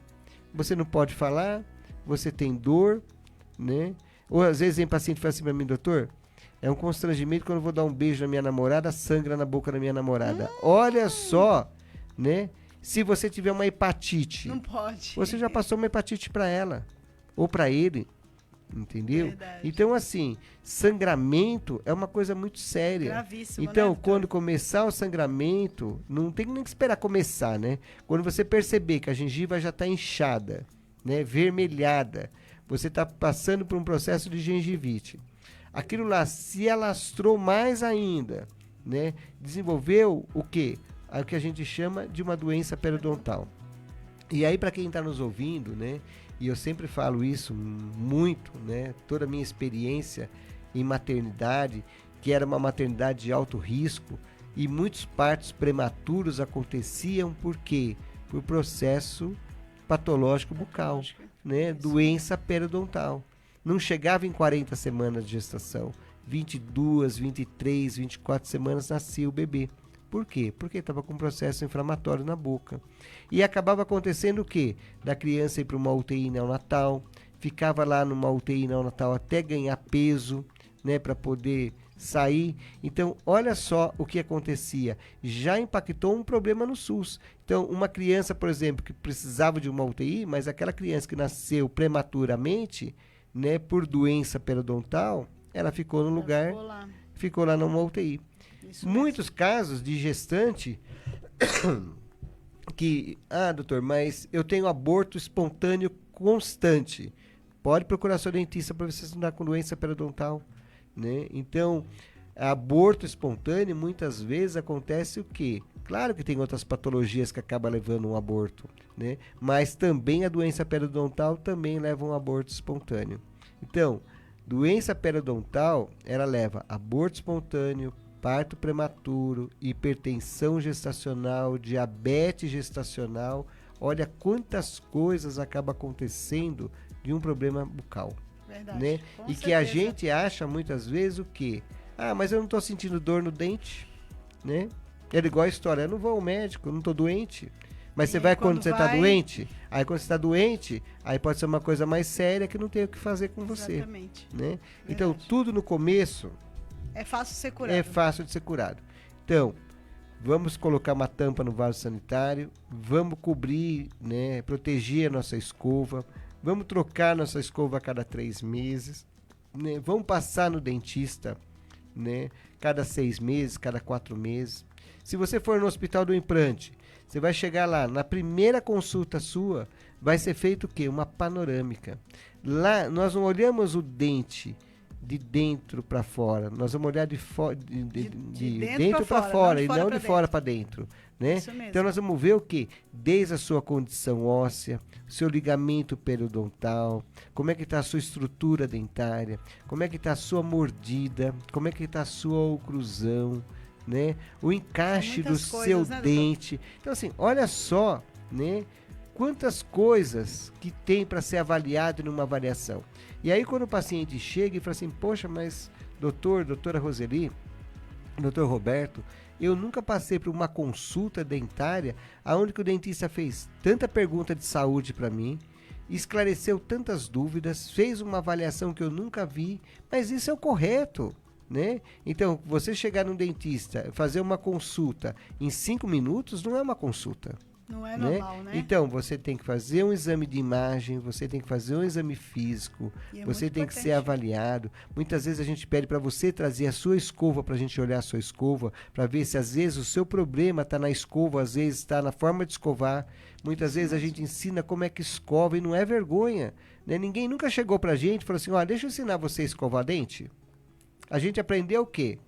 você não pode falar, você tem dor, né? Ou às vezes vem paciente e fala assim para mim, doutor, é um constrangimento quando eu vou dar um beijo na minha namorada, sangra na boca da minha namorada. Olha só, né? Se você tiver uma hepatite, Não pode. você já passou uma hepatite para ela ou para ele, entendeu? Verdade. Então, assim, sangramento é uma coisa muito séria. Gravíssimo, Então, né, quando começar o sangramento, não tem nem que esperar começar, né? Quando você perceber que a gengiva já está inchada, né, vermelhada, você está passando por um processo de gengivite. Aquilo lá se alastrou mais ainda, né? Desenvolveu o quê? O que a gente chama de uma doença periodontal. E aí, para quem está nos ouvindo, né? E eu sempre falo isso muito, né? Toda a minha experiência em maternidade, que era uma maternidade de alto risco, e muitos partos prematuros aconteciam por quê? Por processo patológico bucal, né? Doença periodontal. Não chegava em 40 semanas de gestação. 22, 23, 24 semanas nascia o bebê. Por quê? Porque estava com um processo inflamatório na boca. E acabava acontecendo o quê? Da criança ir para uma UTI neonatal, ficava lá numa UTI neonatal até ganhar peso, né, para poder sair. Então, olha só o que acontecia. Já impactou um problema no SUS. Então, uma criança, por exemplo, que precisava de uma UTI, mas aquela criança que nasceu prematuramente, né, por doença periodontal, ela ficou no lugar, ficou lá numa UTI. Muitos casos de gestante que, doutor, mas eu tenho aborto espontâneo constante. Pode procurar seu dentista para ver se você não está com doença periodontal, né? Então, aborto espontâneo muitas vezes acontece o quê? Claro que tem outras patologias que acabam levando um aborto, né? Mas também a doença periodontal também leva um aborto espontâneo. Então, doença periodontal, ela leva aborto espontâneo, parto prematuro, hipertensão gestacional, diabetes gestacional. Olha quantas coisas acabam acontecendo de um problema bucal. Verdade, né? E que a gente acha muitas vezes o quê? Mas eu não estou sentindo dor no dente, né? É igual a história, eu não vou ao médico, eu não estou doente. Mas você vai quando você está doente? Aí quando você está doente, aí pode ser uma coisa mais séria que não tem o que fazer com você. Exatamente. Né? Então, tudo no começo... É fácil de ser curado. É fácil de ser curado. Então, vamos colocar uma tampa no vaso sanitário, vamos cobrir, né, proteger a nossa escova, vamos trocar nossa escova a cada 3 meses, né, vamos passar no dentista, né, cada 6 meses, cada 4 meses. Se você for no hospital do implante, você vai chegar lá, na primeira consulta sua, vai ser feito o quê? Uma panorâmica. Lá, nós não olhamos o dente de dentro para fora, nós vamos olhar de dentro para fora e não de fora para dentro, né? Então nós vamos ver o que? Desde a sua condição óssea, seu ligamento periodontal, como é que está a sua estrutura dentária, como é que está a sua mordida, como é que está a sua oclusão, né? O encaixe do seu dente. Então assim, olha só, né? Quantas coisas que tem para ser avaliado numa avaliação. E aí quando o paciente chega e fala assim, poxa, mas doutora Roseli, doutor Roberto, eu nunca passei por uma consulta dentária onde que o dentista fez tanta pergunta de saúde para mim, esclareceu tantas dúvidas, fez uma avaliação que eu nunca vi, mas isso é o correto, né? Então, você chegar num dentista, fazer uma consulta em 5 minutos não é uma consulta. Não é normal, né? Então, você tem que fazer um exame de imagem, você tem que fazer um exame físico, você tem que ser avaliado. Muitas vezes a gente pede para você trazer a sua escova para a gente olhar a sua escova, para ver se às vezes o seu problema está na escova, às vezes está na forma de escovar. Muitas vezes a gente ensina como é que escova e não é vergonha, né? Ninguém nunca chegou para a gente e falou assim, deixa eu ensinar você a escovar dente. A gente aprendeu o quê?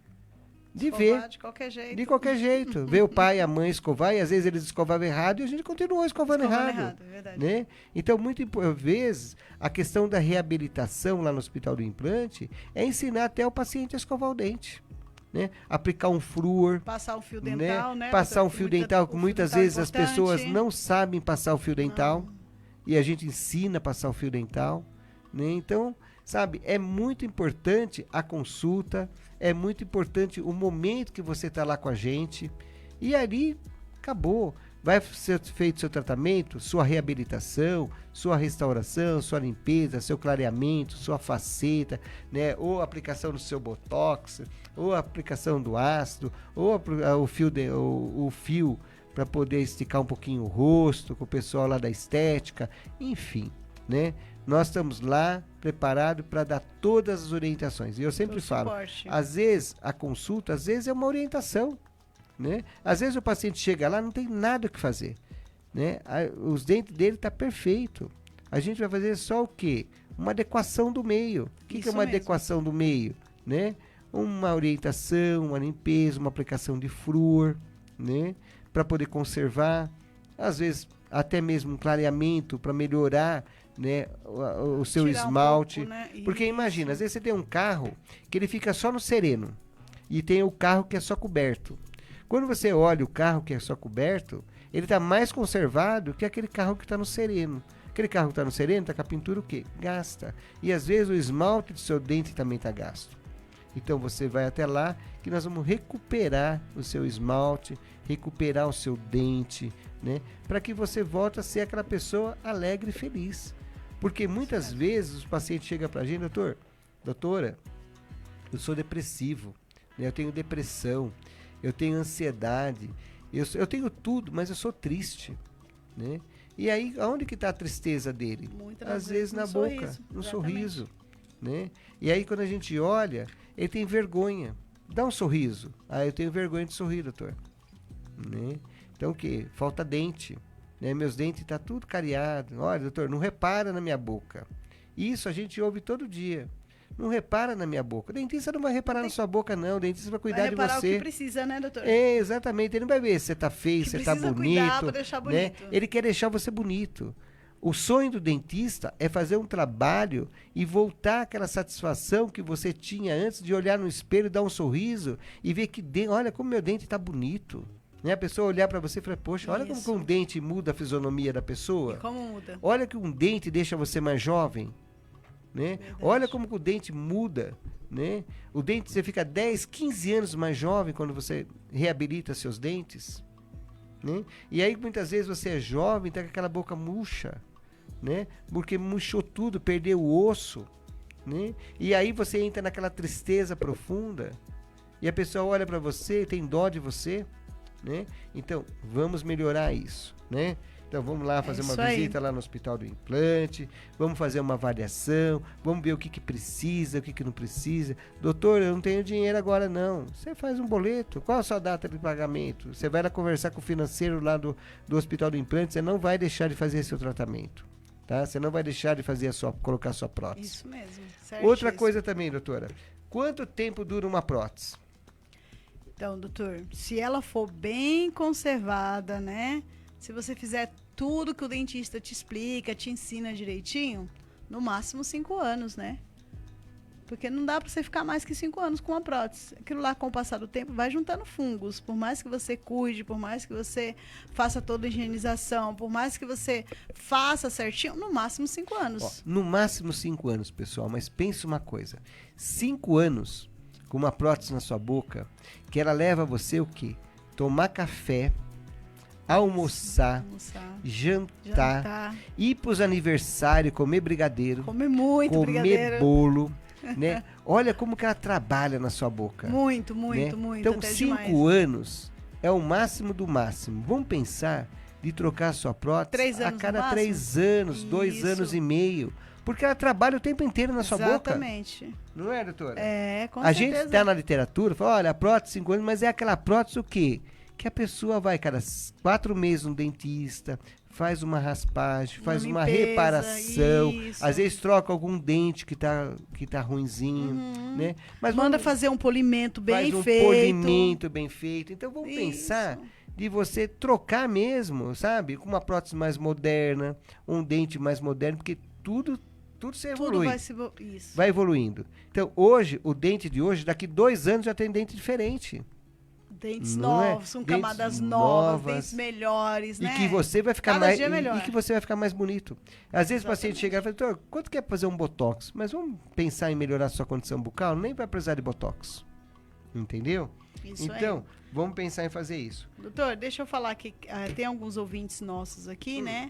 De escovar ver. De qualquer jeito. De qualquer jeito. Ver o pai e a mãe escovar, e às vezes eles escovavam errado e a gente continuou escovando errado. É verdade. Né? Então, muitas vezes, a questão da reabilitação lá no Hospital do Implante é ensinar até o paciente a escovar o dente. Né? Aplicar um flúor. Passar um fio dental, né? Passar um fio dental, que muitas vezes as pessoas não sabem passar o fio dental. E a gente ensina a passar o fio dental. Né? Então, sabe, é muito importante a consulta, é muito importante o momento que você está lá com a gente, e ali acabou. Vai ser feito seu tratamento, sua reabilitação, sua restauração, sua limpeza, seu clareamento, sua faceta, né? Ou aplicação do seu botox, ou aplicação do ácido, ou o fio para poder esticar um pouquinho o rosto, com o pessoal lá da estética, enfim, né? Nós estamos lá preparados para dar todas as orientações. E eu sempre falo, às vezes a consulta, às vezes é uma orientação, né? Às vezes o paciente chega lá, não tem nada o que fazer, né? Os dentes dele estão perfeitos. A gente vai fazer só o quê? Uma adequação do meio. O que é uma adequação do meio? Né? Uma orientação, uma limpeza, uma aplicação de flúor, né? Para poder conservar. Às vezes, até mesmo um clareamento para melhorar, né, o seu esmalte. Pouco, né? Porque imagina, às vezes você tem um carro que ele fica só no sereno e tem o carro que é só coberto. Quando você olha o carro que é só coberto, ele está mais conservado que aquele carro que está no sereno. Aquele carro que está no sereno está com a pintura o quê? Gasta. E às vezes o esmalte do seu dente também está gasto. Então você vai até lá que nós vamos recuperar o seu esmalte, recuperar o seu dente, né? Para que você volte a ser aquela pessoa alegre e feliz. Porque muitas vezes os pacientes chegam para a gente, doutora, eu sou depressivo, né? Eu tenho depressão, eu tenho ansiedade, eu tenho tudo, mas eu sou triste, né? E aí, aonde que está a tristeza dele? Às vezes na boca, no sorriso, né? E aí, quando a gente olha, ele tem vergonha. Dá um sorriso. Ah, eu tenho vergonha de sorrir, doutor. Né? Então, o quê? Falta dente. Né? Meus dentes estão tudo cariado. Olha, doutor, não repara na minha boca. Isso a gente ouve todo dia. Não repara na minha boca. O dentista não vai reparar na sua boca, não. O dentista vai cuidar de você. Vai reparar o que precisa, né, doutor? É, exatamente. Ele não vai ver se você tá feio, se você tá bonito. Pra deixar bonito. Né? Ele quer deixar você bonito. O sonho do dentista é fazer um trabalho e voltar àquela satisfação que você tinha antes de olhar no espelho, dar um sorriso e ver que, olha como meu dente está bonito. Né? A pessoa olhar para você e falar, poxa, olha como que um dente muda a fisionomia da pessoa. E como muda? Olha que um dente deixa você mais jovem. Né? Olha como que o dente muda. Né? O dente, você fica 10, 15 anos mais jovem quando você reabilita seus dentes. Né? E aí muitas vezes você é jovem, tá com aquela boca murcha, né? Porque murchou tudo, perdeu o osso, né? E aí você entra naquela tristeza profunda e a pessoa olha para você, tem dó de você, né? Então vamos melhorar isso, né? Então vamos lá fazer uma visita lá no Hospital do Implante, vamos fazer uma avaliação, vamos ver o que precisa, o que não precisa. Doutor, eu não tenho dinheiro agora não. Você faz um boleto, qual a sua data de pagamento? Você vai lá conversar com o financeiro lá do Hospital do Implante, você não vai deixar de fazer seu tratamento, tá? Você não vai deixar de fazer colocar a sua prótese. Isso mesmo. Outra coisa também, doutora, quanto tempo dura uma prótese? Então, doutor, se ela for bem conservada, né? Se você fizer tudo que o dentista te explica, te ensina direitinho, no máximo 5 anos, né? Porque não dá para você ficar mais que 5 anos com uma prótese. Aquilo lá, com o passar do tempo, vai juntando fungos. Por mais que você cuide, por mais que você faça toda a higienização, por mais que você faça certinho, no máximo 5 anos. Ó, no máximo 5 anos, pessoal. Mas pense uma coisa. 5 anos com uma prótese na sua boca, que ela leva você o quê? Tomar café, almoçar, jantar, ir para os aniversários, comer brigadeiro, comer muito comer bolo, né? Olha como que ela trabalha na sua boca. Muito, né? muito. Então, 5 anos é o máximo do máximo. Vamos pensar de trocar a sua prótese a cada 3 anos, 2 anos e meio. Porque ela trabalha o tempo inteiro na sua boca. Exatamente. Não é, doutora? É, com certeza. A gente está na literatura, fala, olha, a prótese 5 anos, mas é aquela prótese o quê? Que a pessoa vai cada 4 meses no dentista, faz uma raspagem, faz uma reparação, às vezes troca algum dente que tá ruinzinho, né? Mas manda fazer um polimento bem feito. Faz um polimento bem feito. Então vamos pensar de você trocar mesmo, sabe? Com uma prótese mais moderna, um dente mais moderno, porque tudo se evolui. Vai evoluindo. Então hoje, o dente de hoje, daqui 2 anos já tem dente diferente. Dentes novos, com camadas novas, dentes melhores, né? E que você vai ficar mais e que você vai ficar mais bonito. Às vezes o paciente chega e fala, doutor, quanto que é fazer um botox? Mas vamos pensar em melhorar a sua condição bucal, nem vai precisar de botox. Entendeu? Isso então, vamos pensar em fazer isso. Doutor, deixa eu falar que tem alguns ouvintes nossos aqui, né?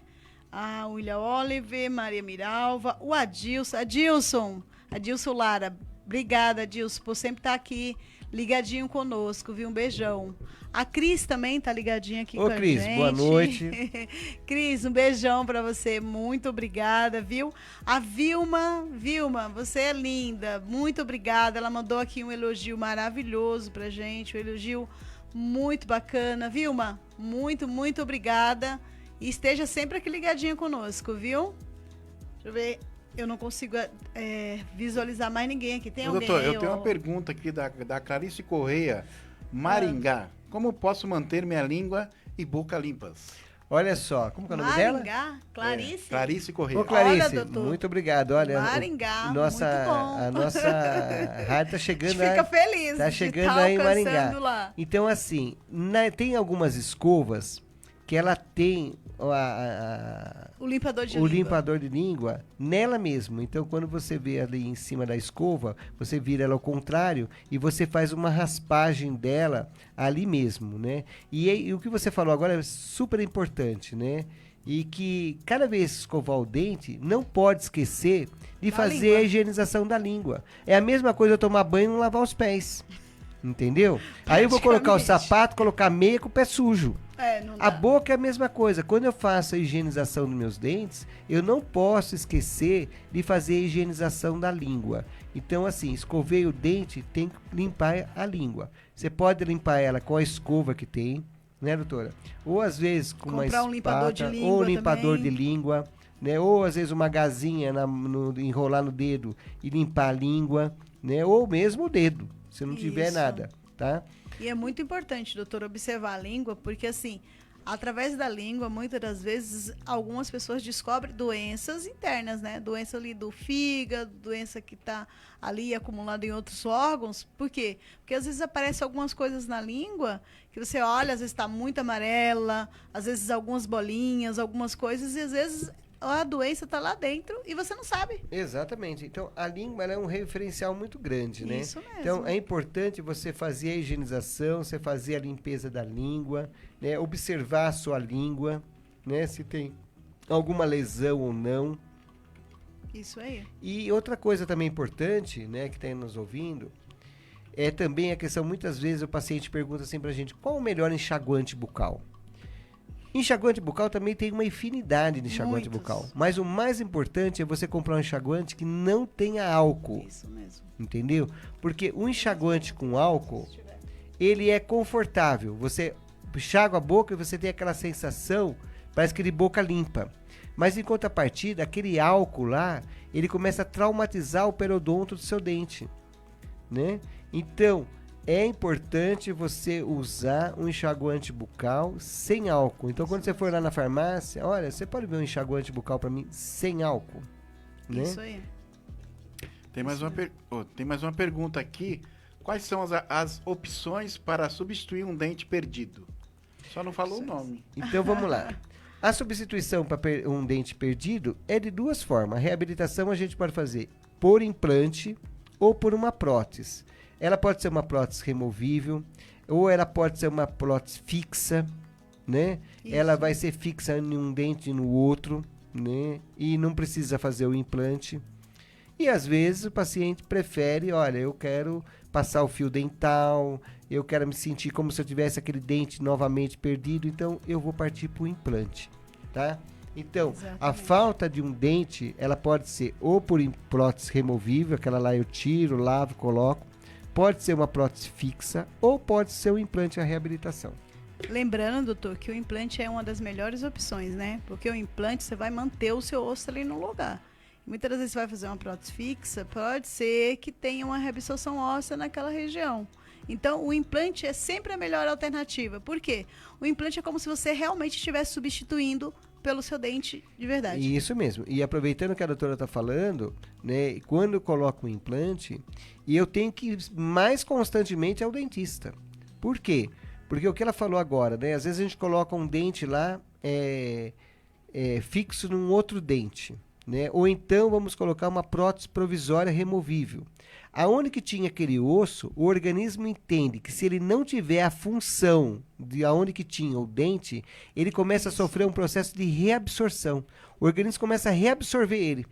A William Oliver, Maria Miralva, o Adilson Lara. Obrigada, Dilson, por sempre estar aqui ligadinho conosco, viu? Um beijão. A Cris também tá ligadinha aqui com a Cris, gente. boa noite. Cris, um beijão pra você. Muito obrigada, viu? A Vilma, você é linda. Muito obrigada. Ela mandou aqui um elogio maravilhoso pra gente, um elogio muito bacana. Vilma, muito obrigada. E esteja sempre aqui ligadinha conosco, viu? Deixa eu ver. Eu não consigo visualizar mais ninguém aqui. Tem alguém? Doutor, eu tenho uma pergunta aqui da Clarice Correia, Maringá. Como posso manter minha língua e boca limpas? Olha só, como que é o nome dela? Maringá, Clarice. Clarice Correia. Ô, Clarice, Olha, doutor. muito obrigado. Olha, Maringá, muito bom. A nossa rádio tá chegando A gente fica feliz. tá de chegando tá aí em alcançando Maringá. lá. Então, assim, tem algumas escovas que ela tem O limpador de o língua. limpador de língua nela mesmo. Então, quando você vê ali em cima da escova, você vira ela ao contrário e você faz uma raspagem dela ali mesmo, né? E o que você falou agora é super importante, né? E que cada vez que escovar o dente, não pode esquecer de fazer língua. a higienização da língua. É a mesma coisa eu tomar banho e não lavar os pés. Entendeu? Aí eu vou colocar o Praticamente. sapato, colocar a meia com o pé sujo. Não A dá. boca é a mesma coisa. Quando eu faço a higienização dos meus dentes, eu não posso esquecer de fazer a higienização da língua. Então, assim, escovei o dente, tem que limpar a língua. Você pode limpar ela com a escova que tem, né, doutora? Ou às vezes com uma Comprar um limpador de espátula, língua ou um limpador também. de língua, né? Ou às vezes uma gazinha enrolar no dedo e limpar a língua, né? Ou mesmo o dedo, se não tiver Isso. nada, tá? E é muito importante, doutor, observar a língua, porque assim, através da língua, muitas das vezes, algumas pessoas descobrem doenças internas, né? Doença ali do fígado, doença que está ali acumulada em outros órgãos. Por quê? Porque às vezes aparecem algumas coisas na língua que você olha, às vezes está muito amarela, às vezes algumas bolinhas, algumas coisas, e às vezes a doença está lá dentro e você não sabe. Exatamente. Então, a língua ela é um referencial muito grande, né? Isso mesmo. Então, é importante você fazer a higienização, você fazer a limpeza da língua, né? Observar a sua língua, né? Se tem alguma lesão ou não. Isso aí. E outra coisa também importante, né, que está nos ouvindo, é também a questão, muitas vezes o paciente pergunta assim pra gente, qual o melhor enxaguante bucal? Enxaguante bucal também tem uma infinidade de enxaguante Muitos. bucal. Mas o mais importante é você comprar um enxaguante que não tenha álcool. Isso mesmo. Entendeu? Porque o enxaguante com álcool, ele é confortável. Você enxágua a boca e você tem aquela sensação, parece que de boca limpa. Mas em contrapartida, aquele álcool lá, ele começa a traumatizar o periodonto do seu dente, né? Então, é importante você usar um enxaguante bucal sem álcool. Então, quando você for lá na farmácia, olha, você pode ver um enxaguante bucal para mim sem álcool, né? Isso aí. Tem mais uma pergunta aqui. Quais são as opções para substituir um dente perdido? Só não falou o nome. Então, vamos lá. A substituição para um dente perdido é de duas formas. A reabilitação a gente pode fazer por implante ou por uma prótese. Ela pode ser uma prótese removível ou ela pode ser uma prótese fixa, né? Isso. Ela vai ser fixa em um dente e no outro, né? E não precisa fazer o implante. E às vezes o paciente prefere, olha, eu quero passar o fio dental, eu quero me sentir como se eu tivesse aquele dente novamente perdido, então eu vou partir para o implante, tá? Então, a Exatamente. falta de um dente, ela pode ser ou por prótese removível, aquela lá eu tiro, lavo, coloco, pode ser uma prótese fixa ou pode ser um implante à reabilitação. Lembrando, doutor, que o implante é uma das melhores opções, né? Porque o implante você vai manter o seu osso ali no lugar. Muitas das vezes você vai fazer uma prótese fixa, pode ser que tenha uma reabsorção óssea naquela região. Então, o implante é sempre a melhor alternativa. Por quê? O implante é como se você realmente estivesse substituindo pelo seu dente de verdade. Isso mesmo. E aproveitando que a doutora está falando, né, quando eu coloco um implante, e eu tenho que ir mais constantemente ao dentista. Por quê? Porque o que ela falou agora, né? Às vezes a gente coloca um dente lá fixo num outro dente, né? Ou então vamos colocar uma prótese provisória removível. Aonde que tinha aquele osso, o organismo entende que se ele não tiver a função de aonde que tinha o dente, ele começa a sofrer um processo de reabsorção. O organismo começa a reabsorver ele.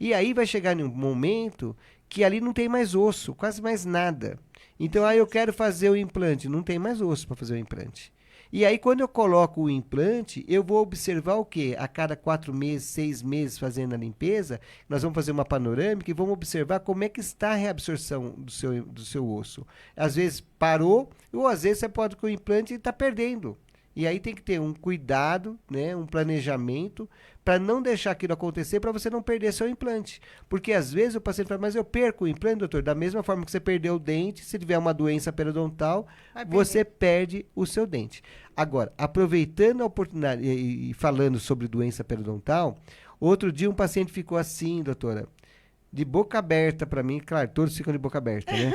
E aí vai chegar num momento que ali não tem mais osso, quase mais nada. Então, aí eu quero fazer o implante, não tem mais osso para fazer o implante. E aí, quando eu coloco o implante, eu vou observar o quê? A cada 4 meses, 6 meses fazendo a limpeza, nós vamos fazer uma panorâmica e vamos observar como é que está a reabsorção do seu osso. Às vezes parou, ou às vezes você pode com o implante e está perdendo. E aí tem que ter um cuidado, né, um planejamento, para não deixar aquilo acontecer, para você não perder seu implante. Porque às vezes o paciente fala, mas eu perco o implante, doutor, da mesma forma que você perdeu o dente, se tiver uma doença periodontal, você perde o seu dente. Agora, aproveitando a oportunidade e falando sobre doença periodontal, outro dia um paciente ficou assim, doutora, de boca aberta para mim, claro, todos ficam de boca aberta, né?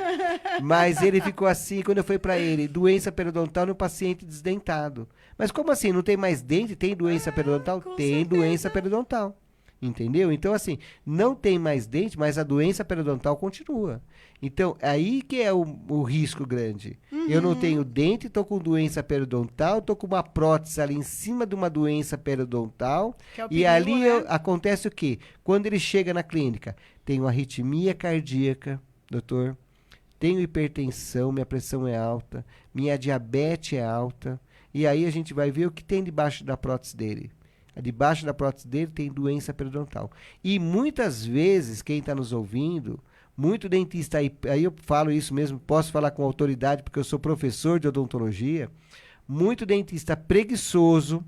Mas ele ficou assim, quando eu fui para ele, doença periodontal no paciente desdentado. Mas como assim, não tem mais dente, tem doença periodontal? Tem certeza. Doença periodontal, entendeu? Então assim, não tem mais dente, mas a doença periodontal continua. Então, aí que é o risco grande. Eu não tenho dente, tô com doença periodontal, tô com uma prótese ali em cima de uma doença periodontal, é e ali né? Acontece o quê? Quando ele chega na clínica, tenho arritmia cardíaca, doutor, tenho hipertensão, minha pressão é alta, minha diabetes é alta, e aí a gente vai ver o que tem debaixo da prótese dele. Debaixo da prótese dele tem doença periodontal. E muitas vezes, quem está nos ouvindo, muito dentista, aí eu falo isso mesmo, posso falar com autoridade, porque eu sou professor de odontologia, muito dentista preguiçoso,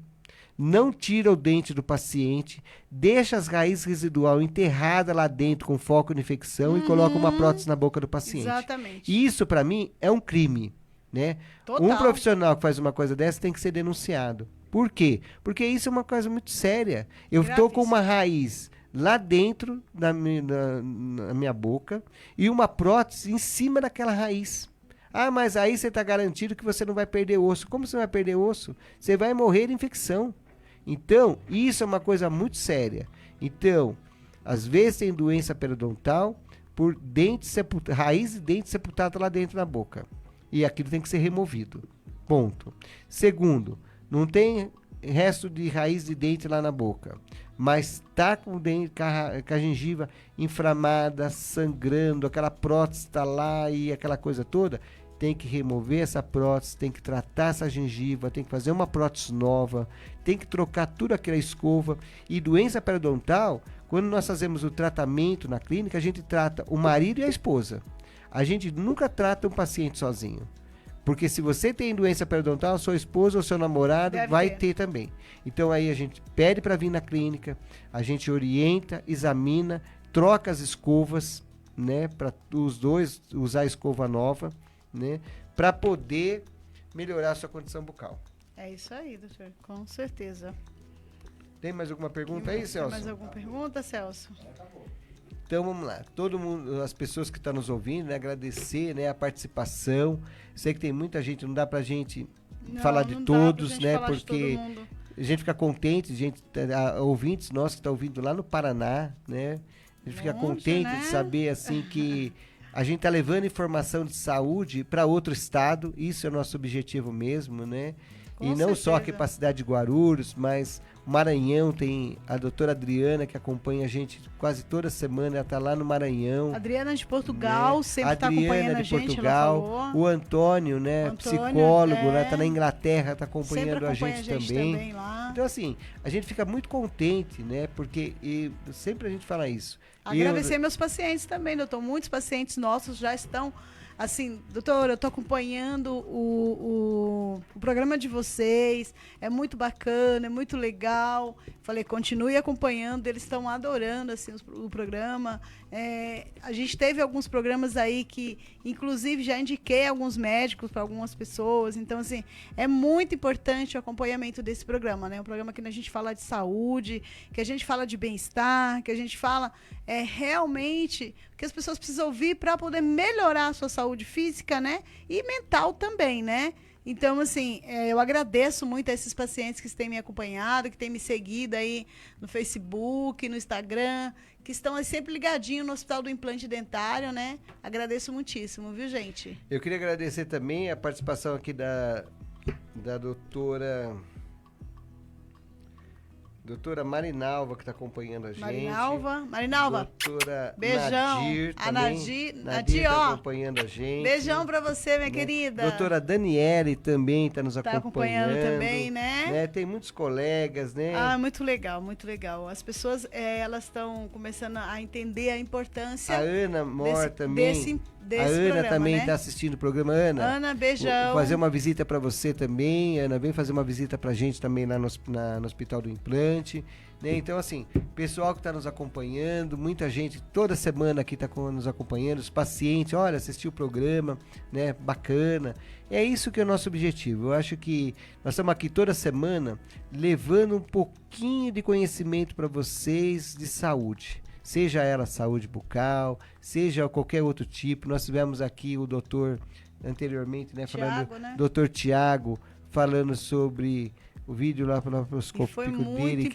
não tira o dente do paciente, deixa as raízes residuais enterradas lá dentro com foco de infecção e coloca uma prótese na boca do paciente. Exatamente. E isso, para mim, é um crime, né? Total. Um profissional que faz uma coisa dessa tem que ser denunciado. Por quê? Porque isso é uma coisa muito séria. Eu estou com uma raiz lá dentro na minha boca e uma prótese em cima daquela raiz. Ah, mas aí você está garantido que você não vai perder osso. Como você vai perder osso? Você vai morrer de infecção. Então, isso é uma coisa muito séria. Então, às vezes tem doença periodontal por raiz de dente sepultada lá dentro da boca. E aquilo tem que ser removido. Ponto. Segundo, não tem resto de raiz de dente lá na boca, mas está com a gengiva inflamada, sangrando, aquela prótese está lá e aquela coisa toda, tem que remover essa prótese, tem que tratar essa gengiva, tem que fazer uma prótese nova, tem que trocar tudo aquela escova. E doença periodontal, quando nós fazemos o tratamento na clínica, a gente trata o marido e a esposa. A gente nunca trata um paciente sozinho. Porque se você tem doença periodontal, sua esposa ou seu namorado vai ter também. Então aí a gente pede para vir na clínica, a gente orienta, examina, troca as escovas, né, para os dois usar a escova nova, né, para poder melhorar a sua condição bucal. É isso aí, doutor, com certeza. Tem mais alguma pergunta aí, Celso? Tem mais alguma pergunta, Celso? Então vamos lá, todo mundo, as pessoas que estão nos ouvindo, né, agradecer, né, a participação. Sei que tem muita gente, não dá pra gente falar de todos, né, porque a gente fica contente, ouvintes nossos que estão ouvindo lá no Paraná, né, a gente fica contente, né, de saber assim que a gente está levando informação de saúde para outro estado, isso é o nosso objetivo mesmo, né? Com e não só aqui para a cidade de Guarulhos, mas Maranhão tem a doutora Adriana que acompanha a gente quase toda semana, ela está lá no Maranhão. Adriana de Portugal, né? Sempre está acompanhando a gente, Portugal, ela falou. O Antônio, né, psicólogo, né, está na Inglaterra, está acompanhando a gente também lá. Então assim, a gente fica muito contente, né, porque sempre a gente fala isso. Agradecer meus pacientes também, doutor, muitos pacientes nossos já estão assim, doutor, eu estou acompanhando o programa de vocês, é muito bacana, é muito legal. Falei, continue acompanhando, eles estão adorando assim, o programa. A gente teve alguns programas aí que, inclusive, já indiquei alguns médicos para algumas pessoas. Então, assim, é muito importante o acompanhamento desse programa, né? Um programa que a gente fala de saúde, que a gente fala de bem-estar, que a gente fala realmente que as pessoas precisam ouvir para poder melhorar a sua saúde física, né? E mental também, né? Então, assim, eu agradeço muito a esses pacientes que têm me acompanhado, que têm me seguido aí no Facebook, no Instagram, que estão aí sempre ligadinhos no Hospital do Implante Dentário, né? Agradeço muitíssimo, viu, gente? Eu queria agradecer também a participação aqui da doutora Doutora Marinalva, que está acompanhando a gente. Marinalva. Doutora Beijão. Nadir A também. Nadir, tá ó. acompanhando a gente. Beijão pra você, minha né? querida. Doutora Daniele também está nos Tá acompanhando também, né? Tem muitos colegas, né? Ah, muito legal, muito legal. As pessoas, elas estão começando a entender a importância A Ana Mor também. desse a Ana programa, também né? está assistindo o programa. Ana, beijão. vou fazer uma visita para você também. Ana, vem fazer uma visita para a gente também lá no Hospital do Implante. Né? Então, assim, pessoal que está nos acompanhando, muita gente toda semana aqui está nos acompanhando, os pacientes, olha, assistiu o programa, né? Bacana. É isso que é o nosso objetivo. Eu acho que nós estamos aqui toda semana levando um pouquinho de conhecimento para vocês de saúde. Seja ela saúde bucal, seja qualquer outro tipo. Nós tivemos aqui o doutor anteriormente, né? Thiago, né? Doutor Tiago, falando sobre o vídeo lá para o dele,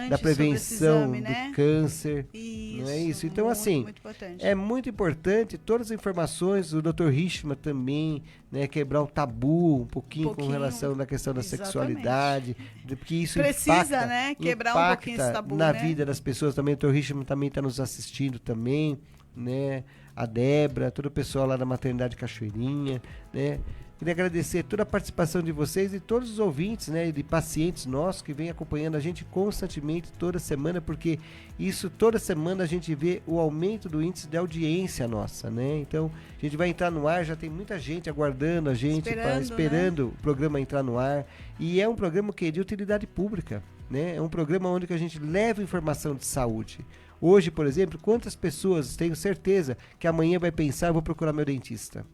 da prevenção exame, né? do câncer. Isso, não é isso? Então, muito, assim, muito importante. é muito importante todas as informações. O Dr. Richman também, né, quebrar o tabu um pouquinho com relação à questão da sexualidade, porque isso precisa, impacta, né, quebrar um pouquinho esse tabu, na né? vida das pessoas também. O Dr. Richman também está nos assistindo também, né? A Débora, todo o pessoal lá da Maternidade Cachoeirinha, né? Queria agradecer toda a participação de vocês e todos os ouvintes, né, de pacientes nossos que vêm acompanhando a gente constantemente toda semana, porque isso toda semana a gente vê o aumento do índice de audiência nossa, né? Então, a gente vai entrar no ar, já tem muita gente aguardando a gente, esperando né? O programa entrar no ar. E é um programa que é de utilidade pública, né? É um programa onde que a gente leva informação de saúde. Hoje, por exemplo, quantas pessoas, tenho certeza, que amanhã vai pensar, vou procurar meu dentista.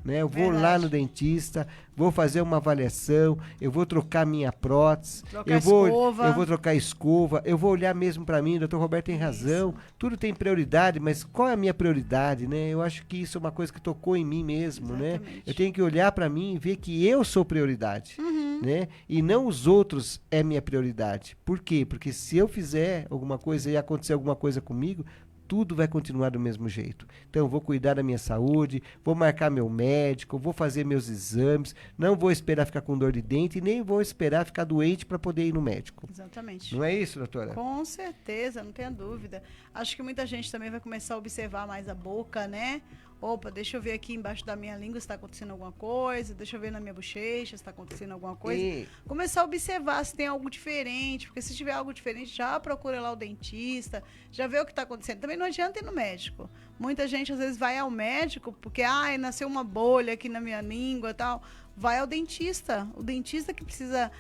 Né? Eu vou lá no dentista, vou fazer uma avaliação, eu vou trocar minha prótese, eu vou trocar escova, eu vou olhar mesmo para mim, o doutor Roberto tem razão, tudo tem prioridade, mas qual é a minha prioridade, né? Eu acho que isso é uma coisa que tocou em mim mesmo, né? Eu tenho que olhar para mim e ver que eu sou prioridade, né? E não os outros é minha prioridade. Por quê? Porque se eu fizer alguma coisa e acontecer alguma coisa comigo, tudo vai continuar do mesmo jeito. Então, eu vou cuidar da minha saúde, vou marcar meu médico, vou fazer meus exames, não vou esperar ficar com dor de dente e nem vou esperar ficar doente para poder ir no médico. Exatamente. Não é isso, doutora? Com certeza, não tenha dúvida. Acho que muita gente também vai começar a observar mais a boca, né? Opa, deixa eu ver aqui embaixo da minha língua se está acontecendo alguma coisa, deixa eu ver na minha bochecha se está acontecendo alguma coisa. Começar a observar se tem algo diferente, porque se tiver algo diferente, já procura lá o dentista, já vê o que está acontecendo. Também não adianta ir no médico. Muita gente às vezes vai ao médico porque, nasceu uma bolha aqui na minha língua e tal. Vai ao dentista. O dentista que precisa,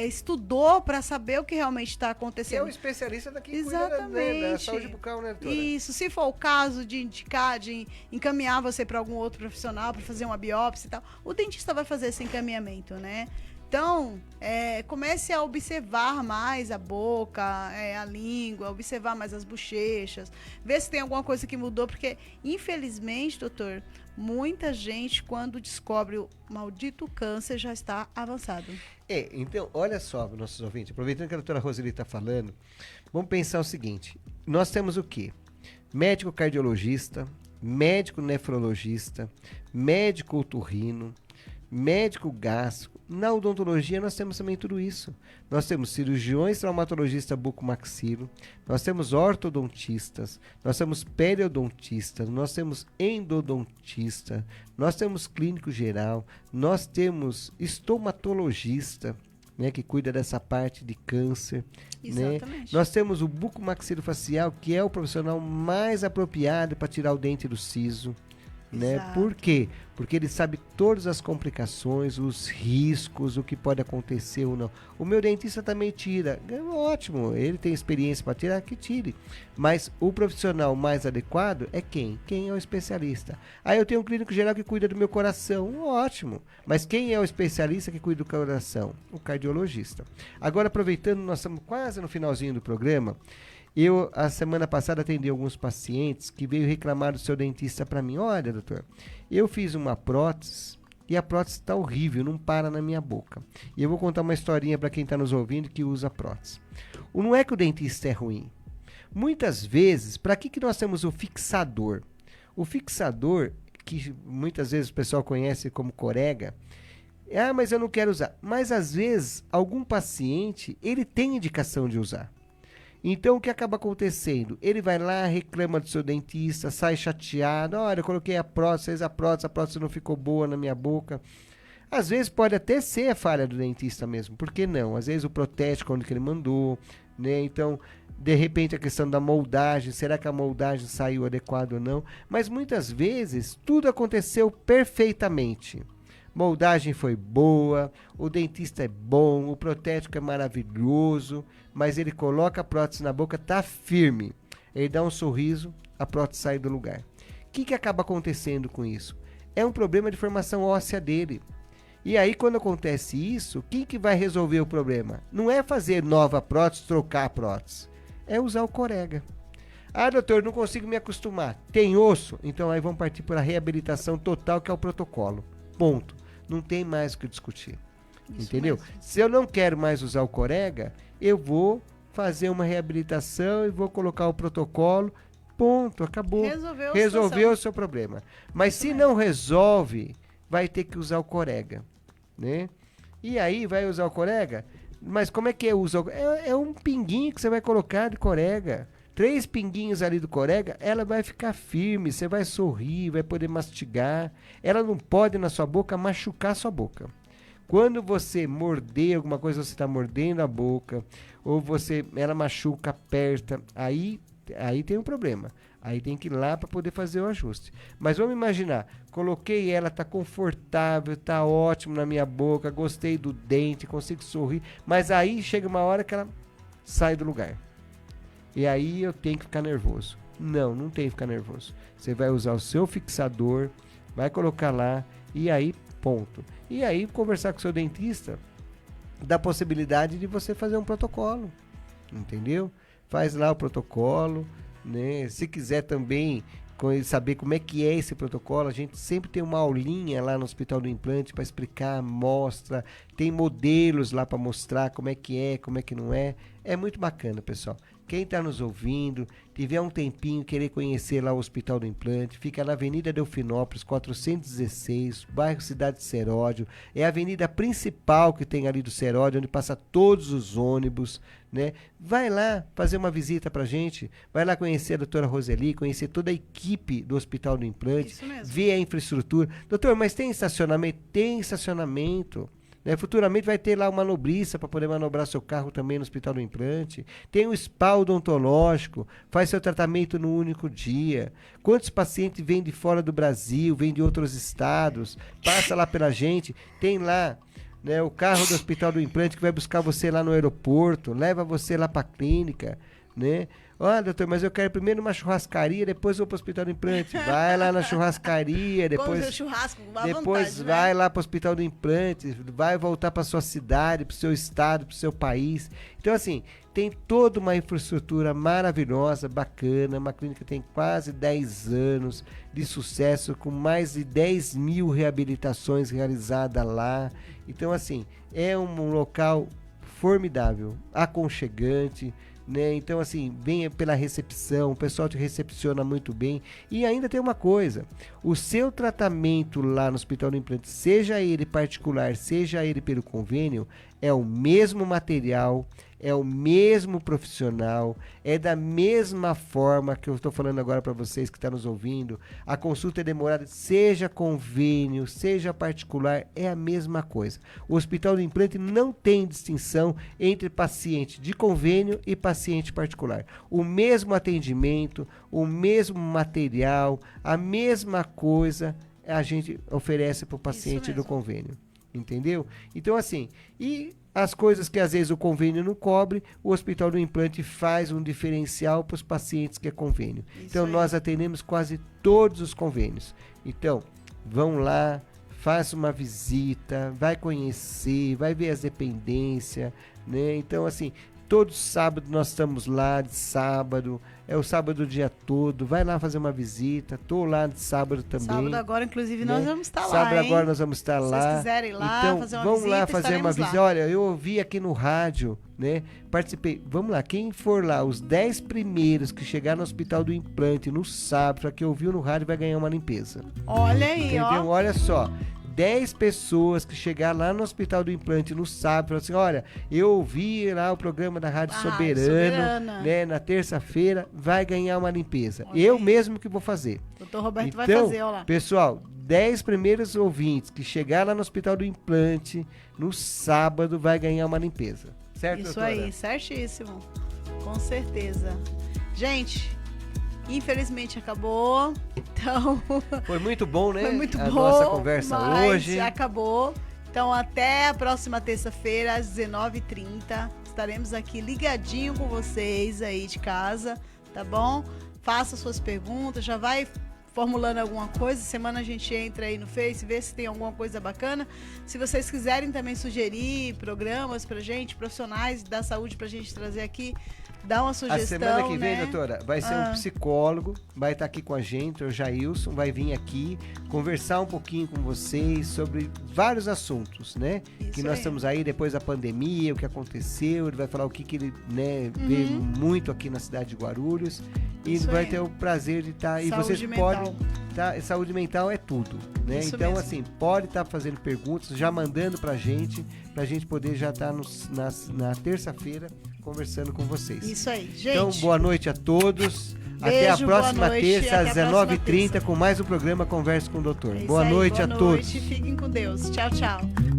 estudou para saber o que realmente está acontecendo. Que é o especialista daqui Exatamente. Da saúde bucal, né, doutora? Isso. Se for o caso de indicar, de encaminhar você para algum outro profissional para fazer uma biópsia e tal, o dentista vai fazer esse encaminhamento, né? Então, comece a observar mais a boca, a língua, observar mais as bochechas, ver se tem alguma coisa que mudou, porque, infelizmente, doutor, muita gente, quando descobre o maldito câncer, já está avançado. Então, olha só, nossos ouvintes, aproveitando que a doutora Roseli está falando, vamos pensar o seguinte, nós temos o quê? Médico cardiologista, médico nefrologista, médico otorrino, médico gástrico. Na odontologia nós temos também tudo isso. Nós temos cirurgiões traumatologistas bucomaxilo, nós temos ortodontistas, nós temos periodontistas, nós temos endodontista, nós temos clínico geral, nós temos estomatologista, né, que cuida dessa parte de câncer. Exatamente. Né? Nós temos o bucomaxilofacial, que é o profissional mais apropriado para tirar o dente do siso. Né? Por quê? Porque ele sabe todas as complicações, os riscos, o que pode acontecer ou não. O meu dentista também tira. Ótimo, ele tem experiência para tirar, que tire. Mas o profissional mais adequado é quem? Quem é o especialista? Aí eu tenho um clínico geral que cuida do meu coração. Ótimo. Mas quem é o especialista que cuida do coração? O cardiologista. Agora, aproveitando, nós estamos quase no finalzinho do programa. Eu, a semana passada, atendi alguns pacientes que veio reclamar do seu dentista para mim. Olha, doutor, eu fiz uma prótese e a prótese está horrível, não para na minha boca. E eu vou contar uma historinha para quem está nos ouvindo que usa prótese. Não é que o dentista é ruim. Muitas vezes, para que nós temos o fixador? O fixador, que muitas vezes o pessoal conhece como corega, Ah, mas eu não quero usar. Mas às vezes, algum paciente, ele tem indicação de usar. Então, o que acaba acontecendo? Ele vai lá, reclama do seu dentista, sai chateado. Olha, eu coloquei a prótese, a prótese não ficou boa na minha boca. Às vezes pode até ser a falha do dentista mesmo. Por que não? Às vezes o protético onde que ele mandou, né? Então, de repente a questão da moldagem, será que a moldagem saiu adequada ou não? Mas muitas vezes tudo aconteceu perfeitamente. Moldagem foi boa, o dentista é bom, o protético é maravilhoso, mas ele coloca a prótese na boca, tá firme. Ele dá um sorriso, a prótese sai do lugar. O que acaba acontecendo com isso? É um problema de formação óssea dele. E aí, quando acontece isso, quem que vai resolver o problema? Não é fazer nova prótese, trocar a prótese. É usar o Corega. Ah, doutor, não consigo me acostumar. Tem osso? Então aí vamos partir para a reabilitação total, que é o protocolo. Ponto. Não tem mais o que discutir. Isso entendeu? Mesmo. Se eu não quero mais usar o Corega, eu vou fazer uma reabilitação e vou colocar o protocolo. Ponto, acabou. Resolveu o seu problema. Mas isso se mesmo. Não resolve, vai ter que usar o Corega, né? E aí vai usar o Corega, mas como é que usa? É um pinguinho que você vai colocar de Corega. 3 pinguinhos ali do Corega, ela vai ficar firme, você vai sorrir, vai poder mastigar. Ela não pode na sua boca machucar a sua boca. Quando você morder alguma coisa, você está mordendo a boca, ou ela machuca, aperta, aí tem um problema. Aí tem que ir lá para poder fazer o ajuste. Mas vamos imaginar, coloquei ela, tá confortável, tá ótimo na minha boca, gostei do dente, consigo sorrir, mas aí chega uma hora que ela sai do lugar. E aí eu tenho que ficar nervoso. Não tem que ficar nervoso. Você vai usar o seu fixador, vai colocar lá e aí ponto. E aí conversar com o seu dentista da possibilidade de você fazer um protocolo. Entendeu? Faz lá o protocolo, né? Se quiser também saber como é que é esse protocolo, a gente sempre tem uma aulinha lá no Hospital do Implante para explicar, mostra, tem modelos lá para mostrar como é que não é. É muito bacana, pessoal. Quem está nos ouvindo, tiver um tempinho, querer conhecer lá o Hospital do Implante, fica na Avenida Delfinópolis, 416, bairro Cidade de Seródio. É a avenida principal que tem ali do Seródio, onde passa todos os ônibus, né? Vai lá fazer uma visita pra gente, vai lá conhecer a doutora Roseli, conhecer toda a equipe do Hospital do Implante, ver a infraestrutura. Doutor, mas tem estacionamento? Tem estacionamento. Né? Futuramente vai ter lá uma manobrista para poder manobrar seu carro também no Hospital do Implante. Tem um spa odontológico, faz seu tratamento no único dia. Quantos pacientes vêm de fora do Brasil, vêm de outros estados, passa lá pela gente, tem lá, né, o carro do Hospital do Implante que vai buscar você lá no aeroporto, leva você lá para a clínica, né? Doutor, mas eu quero primeiro uma churrascaria, depois vou para o Hospital do Implante. Vai lá na churrascaria, depois vontade, vai, né? Lá para o Hospital do Implante, vai voltar para sua cidade, para o seu estado, para o seu país. Então, assim, tem toda uma infraestrutura maravilhosa, bacana. Uma clínica que tem quase 10 anos de sucesso, com mais de 10 mil reabilitações realizadas lá. Então, assim, é um local formidável, aconchegante, né? Então, assim, venha pela recepção, o pessoal te recepciona muito bem. E ainda tem uma coisa, o seu tratamento lá no Hospital do Implante, seja ele particular, seja ele pelo convênio, é o mesmo material, é o mesmo profissional, é da mesma forma que eu estou falando agora para vocês que estão nos ouvindo. A consulta é demorada, seja convênio, seja particular, é a mesma coisa. O Hospital do Implante não tem distinção entre paciente de convênio e paciente particular. O mesmo atendimento, o mesmo material, a mesma coisa a gente oferece para o paciente do convênio. Entendeu? Então, assim, e as coisas que às vezes o convênio não cobre, o Hospital do Implante faz um diferencial para os pacientes que é convênio. Isso então, nós atendemos quase todos os convênios. Então, vão lá, faça uma visita, vai conhecer, vai ver as dependências, né? Então, assim, todo sábado nós estamos lá, de sábado, é o sábado o dia todo, vai lá fazer uma visita, tô lá de sábado também. Sábado agora, inclusive, nós vamos estar lá, Sábado agora nós vamos estar lá. Se vocês quiserem ir lá, então, fazer uma vamos visita, lá fazer uma visita. Olha, eu ouvi aqui no rádio, né, participei. Vamos lá, quem for lá, os 10 primeiros que chegar no Hospital do Implante no sábado, que ouviu no rádio, vai ganhar uma limpeza. Olha aí, entendeu? ó. Olha só. 10 pessoas que chegar lá no Hospital do Implante no sábado, falar assim, olha, eu ouvi lá o programa da Rádio Soberano, né, na terça-feira, vai ganhar uma limpeza. Olha eu aí. mesmo que vou fazer. Doutor Roberto Então, vai fazer, olha lá. pessoal, 10 primeiros ouvintes que chegar lá no Hospital do Implante no sábado vai ganhar uma limpeza. Certo, Isso doutora? aí, certíssimo. Com certeza. Gente, infelizmente acabou. Então, Foi muito bom, né? foi muito a bom. nossa conversa mas hoje. acabou. Então, até a próxima terça-feira, às 19h30. Estaremos aqui ligadinho com vocês aí de casa, tá bom? Faça suas perguntas, já vai formulando alguma coisa. Semana a gente entra aí no Face, vê se tem alguma coisa bacana. Se vocês quiserem também sugerir programas pra gente, profissionais da saúde pra gente trazer aqui, dá uma sugestão. A semana que vem, né? doutora, vai ser um psicólogo, vai estar aqui com a gente, o Jailson, vai vir aqui conversar um pouquinho com vocês sobre vários assuntos, né? Isso que nós aí. estamos aí depois da pandemia, o que aconteceu, ele vai falar o que ele, né, vê muito aqui na cidade de Guarulhos. E Isso vai aí. ter o prazer de estar. E Saúde vocês mental. podem. Tá, saúde mental é tudo, né? Isso Então, mesmo. assim, pode estar fazendo perguntas, já mandando pra gente poder já estar na terça-feira conversando com vocês. Isso aí, gente. Então, boa noite a todos. Até a Beijo, boa próxima noite, terça, até às a próxima 19h30, terça. com mais um programa Conversa com o Doutor. É isso Boa aí, noite a boa todos. noite, fiquem com Deus. Tchau, tchau.